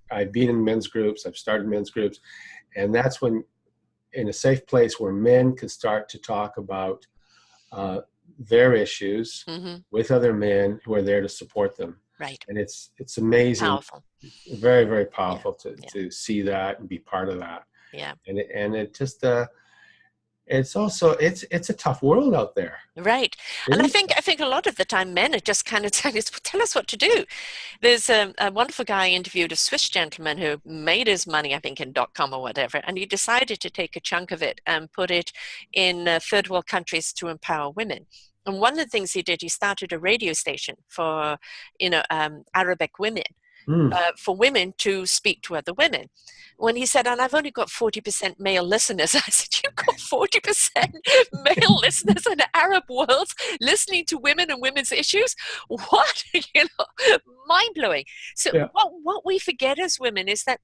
I've been in men's groups. I've started men's groups. And that's when, in a safe place where men can start to talk about their issues with other men who are there to support them. Right. And it's amazing. Powerful. Very, very powerful to see that and be part of that. Yeah. And it just it's also it's a tough world out there. Right. And I think a lot of the time men are just kind of telling us, tell us what to do. There's a wonderful guy interviewed, a Swiss gentleman who made his money, I think, in .com or whatever, and he decided to take a chunk of it and put it in third world countries to empower women. And one of the things he did, he started a radio station for, Arabic women, for women to speak to other women. When he said, and I've only got 40% male listeners, I said, you've got 40% male listeners in the Arab world listening to women and women's issues? What? Mind-blowing. So what we forget as women is that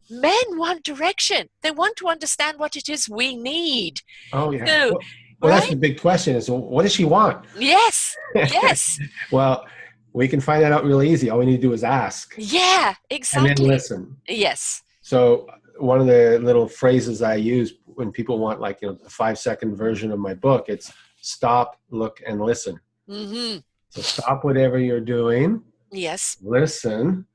men want direction. They want to understand what it is we need. Oh, yeah. So, well, that's the big question is, what does she want? Yes, yes. Well, we can find that out really easy. All we need to do is ask. Yeah, exactly. And then listen. Yes. So one of the little phrases I use when people want, like, the 5-second version of my book, it's stop, look, and listen. So stop whatever you're doing. Yes. Listen.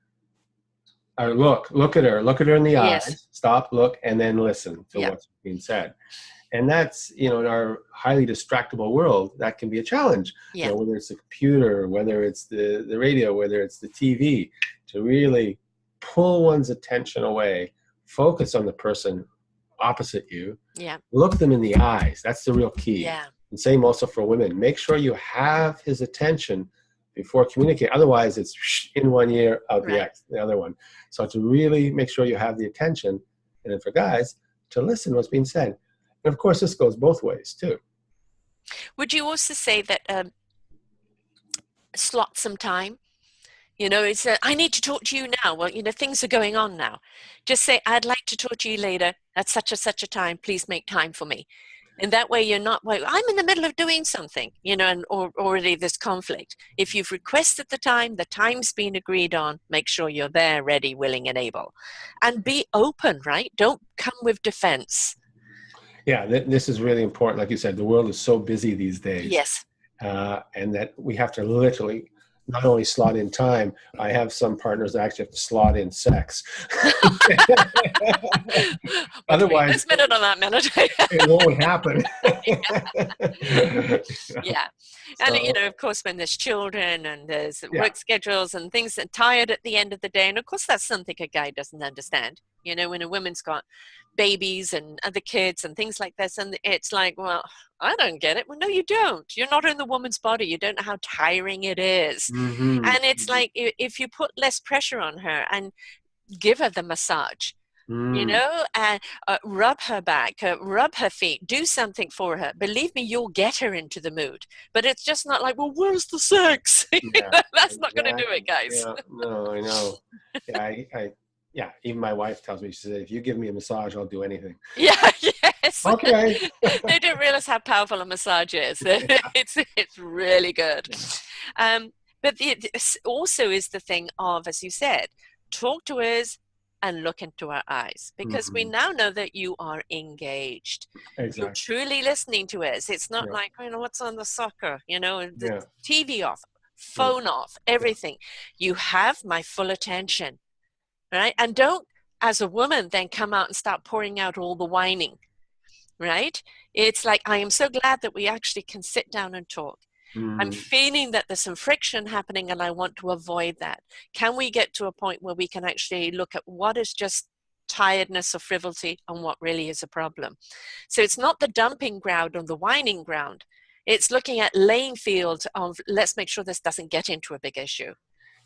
Or look at her in the eyes. Stop, look, and then listen to what's being said. And that's, in our highly distractible world, that can be a challenge. Whether it's the computer, whether it's the radio, whether it's the TV, to really pull one's attention away, focus on the person opposite you, look them in the eyes. That's the real key. Yeah. And same also for women. Make sure you have his attention before communicating. Otherwise, it's in one ear, out the other one. So to really make sure you have the attention, and then for guys, to listen to what's being said. And of course, this goes both ways too. Would you also say that slot some time? It's I need to talk to you now. Well, things are going on now. Just say, I'd like to talk to you later at such a time. Please make time for me. And that way you're not, well, I'm in the middle of doing something, and or already there's conflict. If you've requested the time's been agreed on, make sure you're there, ready, willing, and able. And be open, right? Don't come with defense. Yeah, this is really important. Like you said, the world is so busy these days. Yes. And that we have to literally not only slot in time, I have some partners that actually have to slot in sex. Otherwise, Let's minute on that minute. it won't happen. Yeah. And, So, of course, when there's children and there's yeah. work schedules and things are tired at the end of the day. And of course, that's something a guy doesn't understand. When a woman's got babies and other kids and things like this, and it's like, well, I don't get it. Well, no, you don't. You're not in the woman's body. You don't know how tiring it is. Mm-hmm. And it's like, if you put less pressure on her and give her the massage, and rub her back, rub her feet, do something for her. Believe me, you'll get her into the mood. But it's just not like, well, where's the sex? That's not going to do it, guys. Yeah, no, I know. Yeah, even my wife tells me, she said, if you give me a massage, I'll do anything. Yeah, yes. Okay. They don't realize how powerful a massage is. It's really good. But also is the thing of, as you said, talk to us and look into our eyes, because we now know that you are engaged. Exactly. You're truly listening to us. It's not like, what's on the soccer, the TV off, phone off, everything. You have my full attention, right? And don't, as a woman, then come out and start pouring out all the whining, right? It's like, I am so glad that we actually can sit down and talk. I'm feeling that there's some friction happening and I want to avoid that. Can we get to a point where we can actually look at what is just tiredness or frivolity and what really is a problem? So it's not the dumping ground or the whining ground. It's looking at laying field of, let's make sure this doesn't get into a big issue.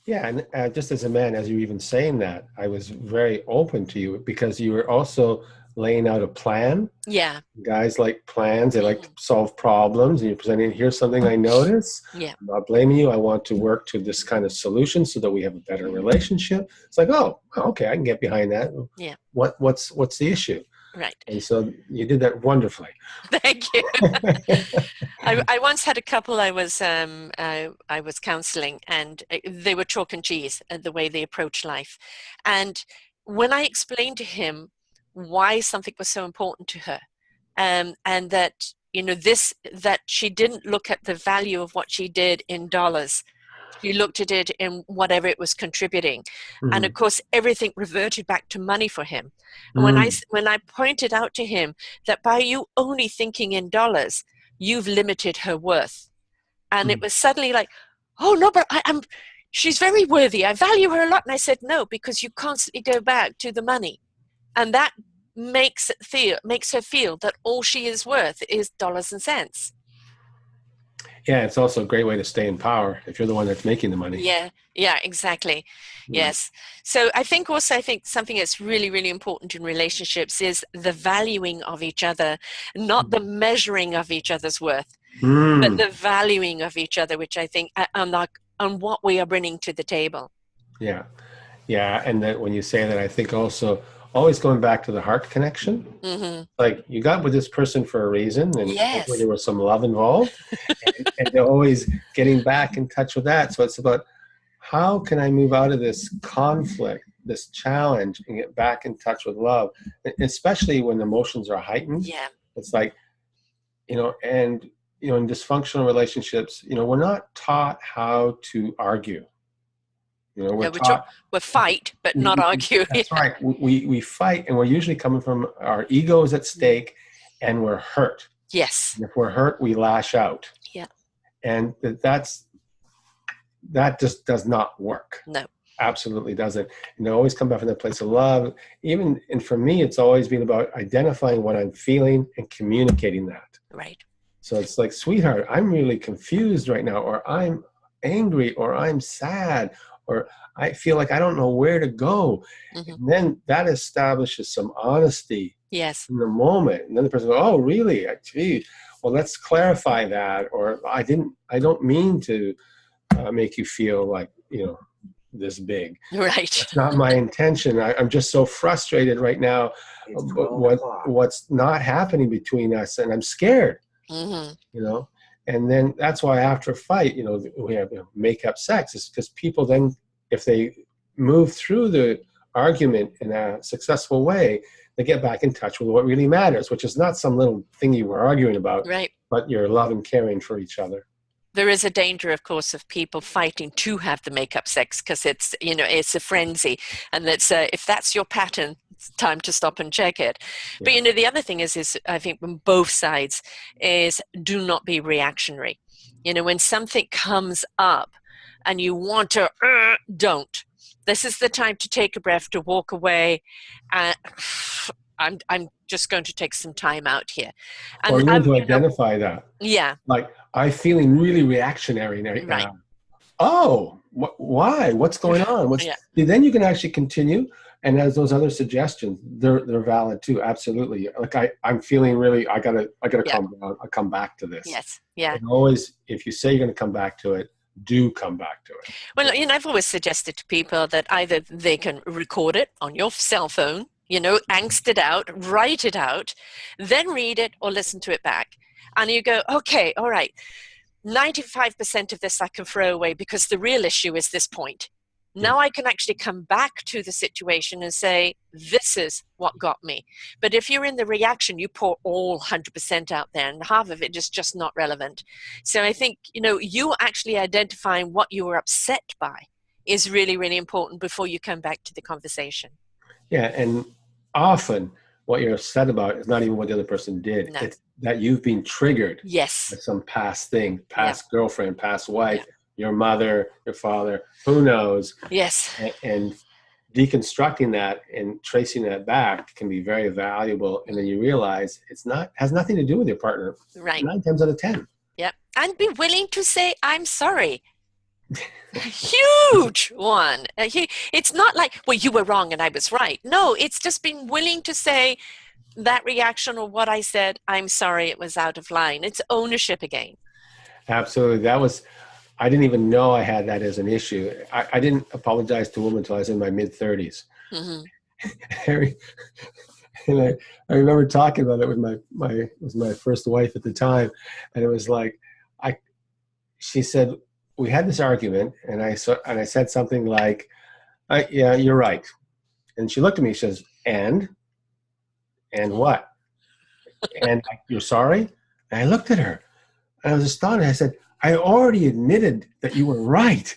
Yeah, and just as a man, as you were even saying that, I was very open to you because you were also laying out a plan. Yeah. Guys like plans. They like to solve problems. And you're presenting, here's something I notice. Yeah. I'm not blaming you. I want to work to this kind of solution so that we have a better relationship. It's like, oh, okay, I can get behind that. Yeah. What's the issue? Right. And so you did that wonderfully. Thank you. I once had a couple I was counseling, and they were chalk and cheese, the way they approach life. And when I explained to him why something was so important to her, and that that she didn't look at the value of what she did in dollars, she looked at it in whatever it was contributing. And of course everything reverted back to money for him. And when I pointed out to him that by you only thinking in dollars, you've limited her worth, and it was suddenly like, oh no, but she's very worthy, I value her a lot. And I said, no, because you constantly go back to the money. And that makes her feel that all she is worth is dollars and cents. Yeah, it's also a great way to stay in power if you're the one that's making the money. Yeah, exactly. Yes. So I think something that's really, really important in relationships is the valuing of each other, not the measuring of each other's worth, but the valuing of each other, which I think on what we are bringing to the table. Yeah. Yeah. And that when you say that, I think also always going back to the heart connection. Like you got with this person for a reason, and hopefully there was some love involved, and they're always getting back in touch with that. So it's about, how can I move out of this conflict, this challenge, and get back in touch with love, especially when emotions are heightened. Yeah. It's like, in dysfunctional relationships, we're not taught how to argue. We're fight, but not argue. That's right. We fight, and we're usually coming from our ego is at stake, and we're hurt. Yes. And if we're hurt, we lash out. Yeah. And that just does not work. No. Absolutely doesn't. Always come back from that place of love. And for me, it's always been about identifying what I'm feeling and communicating that. Right. So it's like, sweetheart, I'm really confused right now, or I'm angry, or I'm sad, or I feel like I don't know where to go. And then that establishes some honesty in the moment. And then the person goes, oh, really? Gee, well, let's clarify that. Or I don't mean to make you feel like, this big. Right. That's not my intention. I'm just so frustrated right now. What's not happening between us, and I'm scared. And then that's why after a fight, we have make up sex. It's because people then, if they move through the argument in a successful way, they get back in touch with what really matters, which is not some little thing you were arguing about, right, but your love and caring for each other. There is a danger, of course, of people fighting to have the make-up sex because it's, it's a frenzy. And that's, if that's your pattern, it's time to stop and check it. But, Yeah. the other thing is I think from both sides is do not be reactionary. When something comes up and you want to, don't. This is the time to take a breath, to walk away. I'm just going to take some time out here. Or And learn to identify that. Yeah. Like, I'm feeling really reactionary right now. Right. Oh, why? What's going on? Yeah. Then you can actually continue. And as those other suggestions, they're valid too. Absolutely. Like I'm feeling really, I gotta calm down. I'll come back to this. Yes. Yeah. And always, if you say you're going to come back to it, do come back to it. Well, I've always suggested to people that either they can record it on your cell phone, angst it out, write it out, then read it or listen to it back. And you go, okay, all right, 95% of this I can throw away because the real issue is this point. Now I can actually come back to the situation and say, this is what got me. But if you're in the reaction, you pour all 100% out there and half of it is just not relevant. So I think, you actually identifying what you were upset by is really, really important before you come back to the conversation. Yeah, and often what you're upset about is not even what the other person did. No. It's that you've been triggered by some past thing, past girlfriend, past wife, your mother, your father, who knows? Yes. And deconstructing that and tracing that back can be very valuable. And then you realize has nothing to do with your partner. Right. 9 times out of 10. Yep. And be willing to say, I'm sorry. Huge one. It's not like, well, you were wrong and I was right. No, it's just being willing to say that reaction or what I said, I'm sorry, it was out of line. It's ownership again. Absolutely. I didn't even know I had that as an issue. I didn't apologize to a woman until I was in my mid-30s. Mm-hmm. And I remember talking about it with my first wife at the time, and it was like, she said, we had this argument, and I said something like, yeah, you're right. And she looked at me, she says, and what? And you're sorry? And I looked at her, and I was astonished. I said, I already admitted that you were right.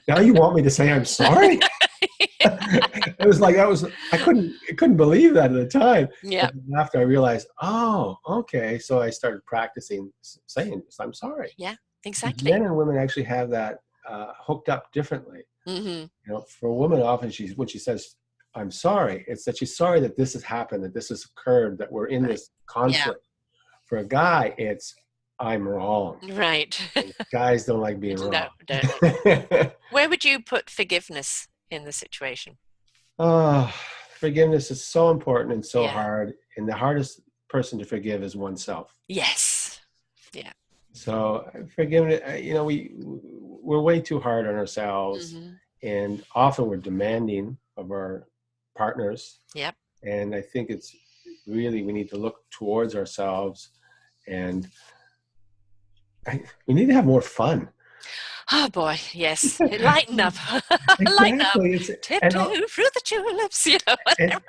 Now you want me to say I'm sorry? It was like, I couldn't believe that at the time. Yeah. After I realized, oh, okay. So I started practicing saying, I'm sorry. Yeah, exactly. Men and women actually have that hooked up differently. Mm-hmm. For a woman, often when she says, I'm sorry, it's that she's sorry that this has happened, that this has occurred, that we're in this conflict. Yeah. For a guy, it's, I'm wrong. Right. Guys don't like being wrong. No, don't. Where would you put forgiveness in the situation? Oh, forgiveness is so important and so hard. And the hardest person to forgive is oneself. Yes. Yeah. So forgiveness, we're way too hard on ourselves. Mm-hmm. And often we're demanding of our partners. Yep. And I think it's really, we need to look towards ourselves and we need to have more fun. Oh boy, yes. Lighten up. Lighten up. Tiptoe through the tulips,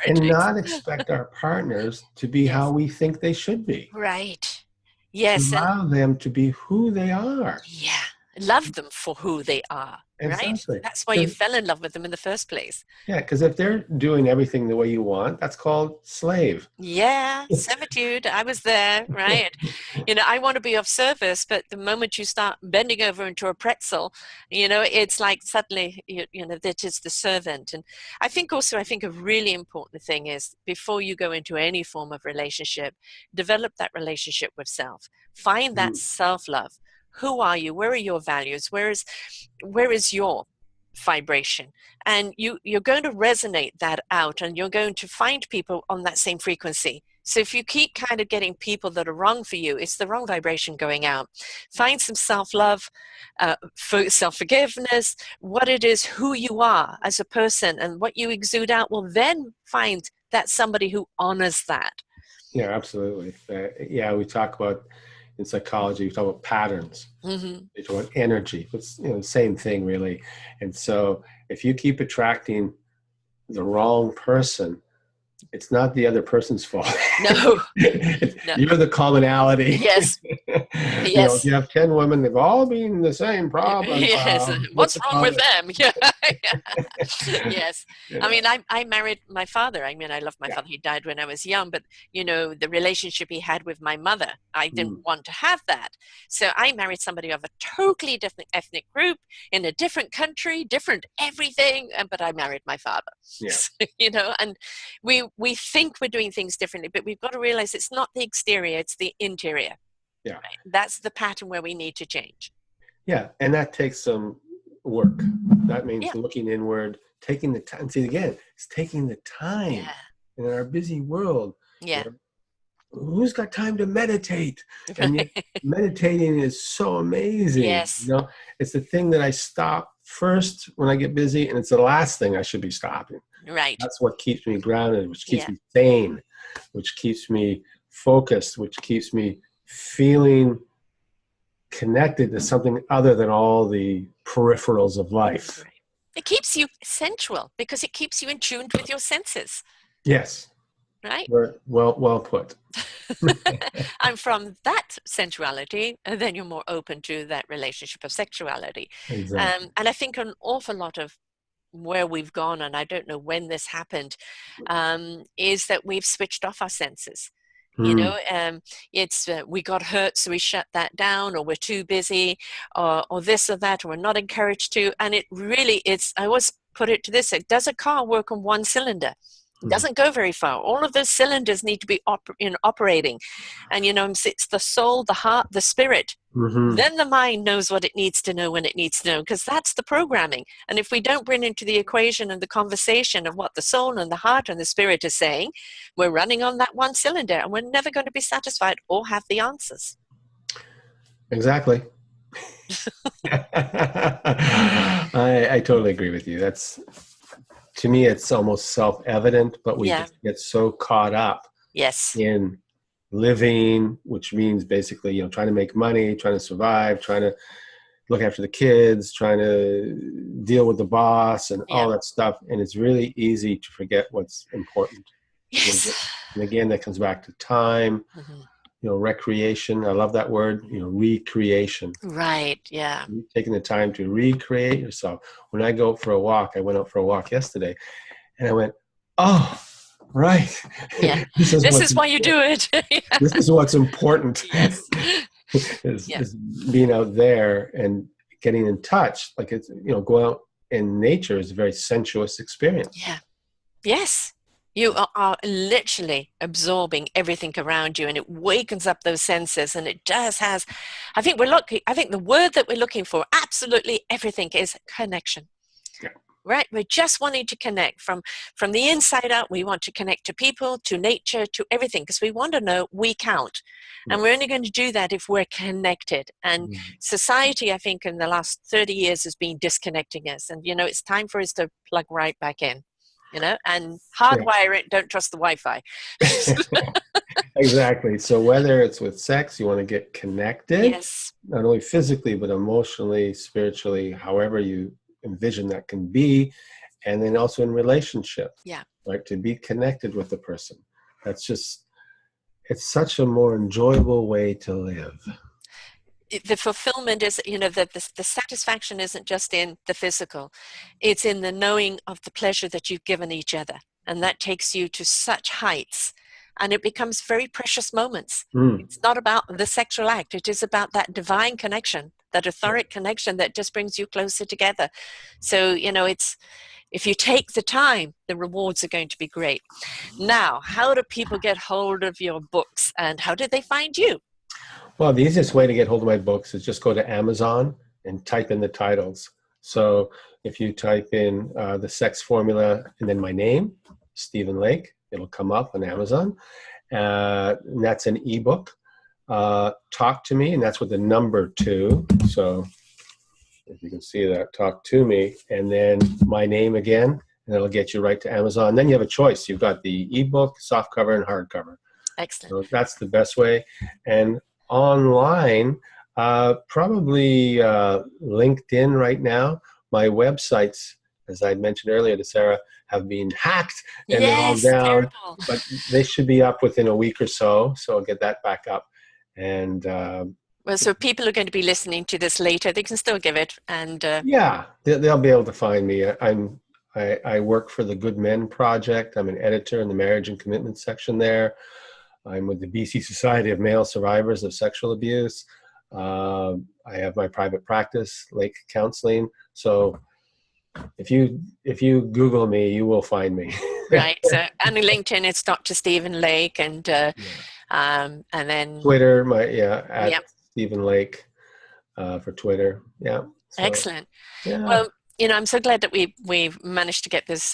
and not expect our partners to be how we think they should be. Right. Yes. Allow them to be who they are. Yeah. Love them for who they are. Exactly. Right? That's why you fell in love with them in the first place. Yeah, because if they're doing everything the way you want, that's called slave. Yeah, servitude. I was there, right? I want to be of service, but the moment you start bending over into a pretzel, it's like suddenly, that is the servant. And I think a really important thing is before you go into any form of relationship, develop that relationship with self. Find that self-love. Who are you? Where are your values? Where is your vibration? And you're going to resonate that out and you're going to find people on that same frequency. So if you keep kind of getting people that are wrong for you, it's the wrong vibration going out. Find some self-love, self-forgiveness, what it is, who you are as a person and what you exude out will then find that somebody who honors that. Yeah, absolutely. We talk about in psychology, we talk about patterns. Mm-hmm. We talk about energy. It's the same thing, really. And so, if you keep attracting the wrong person, it's not the other person's fault. No, no. You're the commonality. Yes, You know, if yes. you have 10 women, they've all been the same problem. Yes. What's What's the wrong with common? them? Yeah. Yes. I Yeah. mean, I married my father. I mean, I love my Yeah. father. He died when I was young, but you know, the relationship he had with my mother, I didn't Mm. want to have that. So I married somebody of a totally different ethnic group in a different country, different everything, but I married my father. Yeah. So, you know, and we think we're doing things differently, but we've got to realize it's not the exterior, it's the interior. Yeah. Right? That's the pattern where we need to change. Yeah. And that takes some work. That means Yeah. looking inward, taking the time. See, again, it's taking the time. Yeah. And in our busy world, Yeah. you know, who's got time to meditate? And yet meditating is so amazing. Yes. You know, it's the thing that I stop first when I get busy, and it's the last thing I should be stopping. Right. That's what keeps me grounded, which keeps Yeah. me sane, which keeps me focused, which keeps me feeling connected to something other than all the peripherals of life. Right. It keeps you sensual because it keeps you in tune with your senses. Yes. Right. Well put. And from that sensuality, then you're more open to that relationship of sexuality. Exactly. And I think an awful lot of where we've gone, and I don't know when this happened, is that we've switched off our senses. You know, it's we got hurt, so we shut that down, or we're too busy, or this or that, or we're not encouraged to. And it really, I always put it to this: does a car work on one cylinder? It doesn't go very far. All of those cylinders need to be operating, and you know, it's the soul, the heart, the spirit. Mm-hmm. Then the mind knows what it needs to know when it needs to know, because that's the programming. And if we don't bring into the equation and the conversation of what the soul and the heart and the spirit are saying, we're running on that one cylinder, and we're never going to be satisfied or have the answers. Exactly. I totally agree with you. To me, it's almost self-evident, but we just get so caught up in living, which means basically, you know, trying to make money, trying to survive, trying to look after the kids, trying to deal with the boss and all that stuff. And it's really easy to forget what's important. Yes. And again, that comes back to time, you know, recreation. I love that word, you know, recreation. Right. Yeah. Taking the time to recreate yourself. When I go for a walk, I went out for a walk yesterday and I went, oh, right. Yeah. This is why you do it. This is what's important. Yes. is being out there and getting in touch. Like, it's, you know, go out in nature is a very sensuous experience. Yeah. Yes. You are literally absorbing everything around you, and it wakens up those senses, and it just has, I think the word that we're looking for, absolutely everything, is connection. Yeah. Right? We're just wanting to connect from the inside out. We want to connect to people, to nature, to everything, because we want to know we count. And we're only going to do that if we're connected. And society, I think, in the last 30 years has been disconnecting us. And, you know, it's time for us to plug right back in. You know, and hardwire it. Don't trust the Wi-Fi. Exactly. So whether it's with sex, you want to get connected, not only physically, but emotionally, spiritually, however you envision that can be. And then also in relationship, like to be connected with the person. That's just, it's such a more enjoyable way to live. The fulfillment is, you know, the satisfaction isn't just in the physical. It's in the knowing of the pleasure that you've given each other. And that takes you to such heights. And it becomes very precious moments. It's not about the sexual act. It is about that divine connection, that etheric connection that just brings you closer together. So, you know, if you take the time, the rewards are going to be great. Now, how do people get hold of your books, and how do they find you? Well, the easiest way to get hold of my books is just go to Amazon and type in the titles. So if you type in The Sex Formula and then my name, Stephen Lake, it'll come up on Amazon. And that's an ebook. Talk to Me, and that's with the number 2. So if you can see that, Talk to Me, and then my name again, and it'll get you right to Amazon. And then you have a choice. You've got the ebook, softcover, and hardcover. Excellent. So that's the best way. And online, probably LinkedIn right now. My website's as I mentioned earlier to Sarah, have been hacked and they're all Yes, down. terrible. But they should be up within a week or so. So I'll get that back up. And well, so people are going to be listening to this later. They can still give it. And yeah, they'll be able to find me. I work for the Good Men Project. I'm an editor in the marriage and commitment section there. I'm with the BC Society of Male Survivors of Sexual Abuse. I have my private practice, Lake Counseling. So if you Google me, you will find me. right. So and on LinkedIn, it's Dr. Stephen Lake, and then Twitter, at yep. Stephen Lake for Twitter. Yeah. So, Excellent. yeah. Well, I'm so glad that we've managed to get this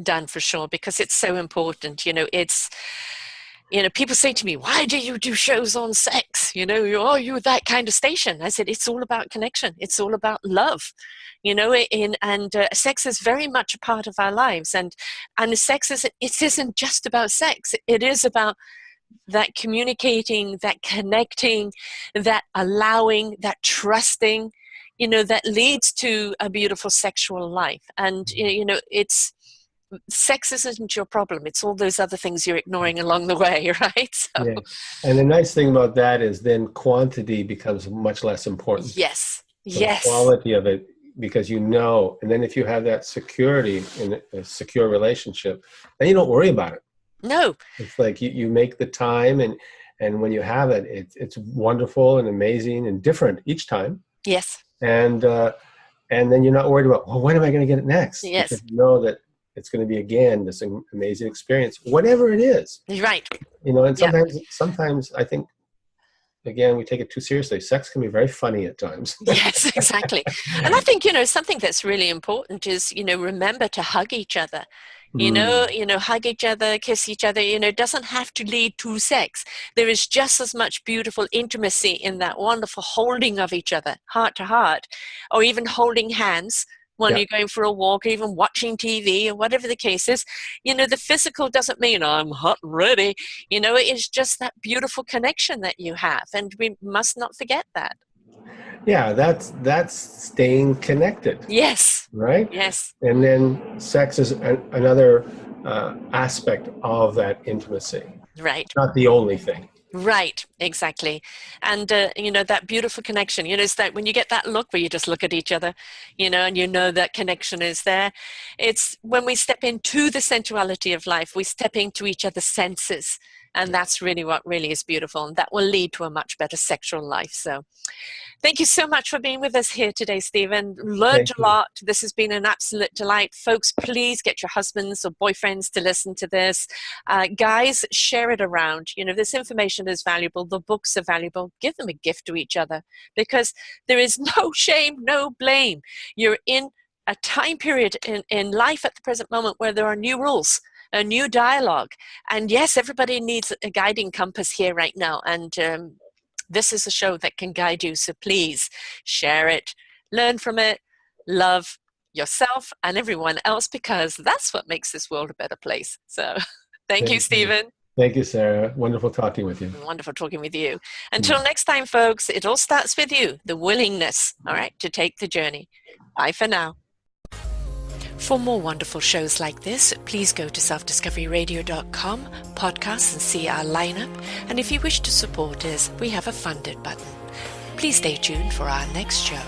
done for sure, because it's so important. It's. People say to me, why do you do shows on sex? You're that kind of station. I said, it's all about connection. It's all about love, and sex is very much a part of our lives. And sex isn't just about sex. It is about that communicating, that connecting, that allowing, that trusting, that leads to a beautiful sexual life. And, sex isn't your problem. It's all those other things you're ignoring along the way, right? So, yeah. And the nice thing about that is then quantity becomes much less important. Yes. So Yes. The quality of it, because and then if you have that security in a secure relationship, then you don't worry about it. No. It's like you make the time, and when you have it, it's wonderful and amazing and different each time. Yes. And then you're not worried about, well, when am I going to get it next? Yes. Because you know that it's going to be, again, this amazing experience, whatever it is. Right. And sometimes I think, again, we take it too seriously. Sex can be very funny at times. Yes, exactly. And I think, something that's really important is, remember to hug each other. Hug each other, kiss each other. It doesn't have to lead to sex. There is just as much beautiful intimacy in that wonderful holding of each other, heart to heart, or even holding hands when you're going for a walk, or even watching TV, or whatever the case is. The physical doesn't mean I'm hot and ready. It's just that beautiful connection that you have, and we must not forget that. Yeah, that's staying connected. Yes. Right? Yes. And then sex is another aspect of that intimacy. Right. Not the only thing. Right, exactly. And, that beautiful connection, it's that when you get that look where you just look at each other, and that connection is there. It's when we step into the sensuality of life, we step into each other's senses. And that's really what really is beautiful. And that will lead to a much better sexual life. So thank you so much for being with us here today, Stephen. Learned a lot. This has been an absolute delight. Folks, please get your husbands or boyfriends to listen to this. Guys, share it around. This information is valuable. The books are valuable. Give them a gift to each other, because there is no shame, no blame. You're in a time period in life at the present moment where there are new rules, a new dialogue. And yes, everybody needs a guiding compass here right now. And this is a show that can guide you. So please share it, learn from it, love yourself and everyone else, because that's what makes this world a better place. So thank you, Stephen. Thank you, Sarah. Wonderful talking with you. Wonderful talking with you. Until next time, folks, it all starts with you, the willingness, all right, to take the journey. Bye for now. For more wonderful shows like this, please go to selfdiscoveryradio.com, podcasts, and see our lineup. And if you wish to support us, we have a funded button. Please stay tuned for our next show.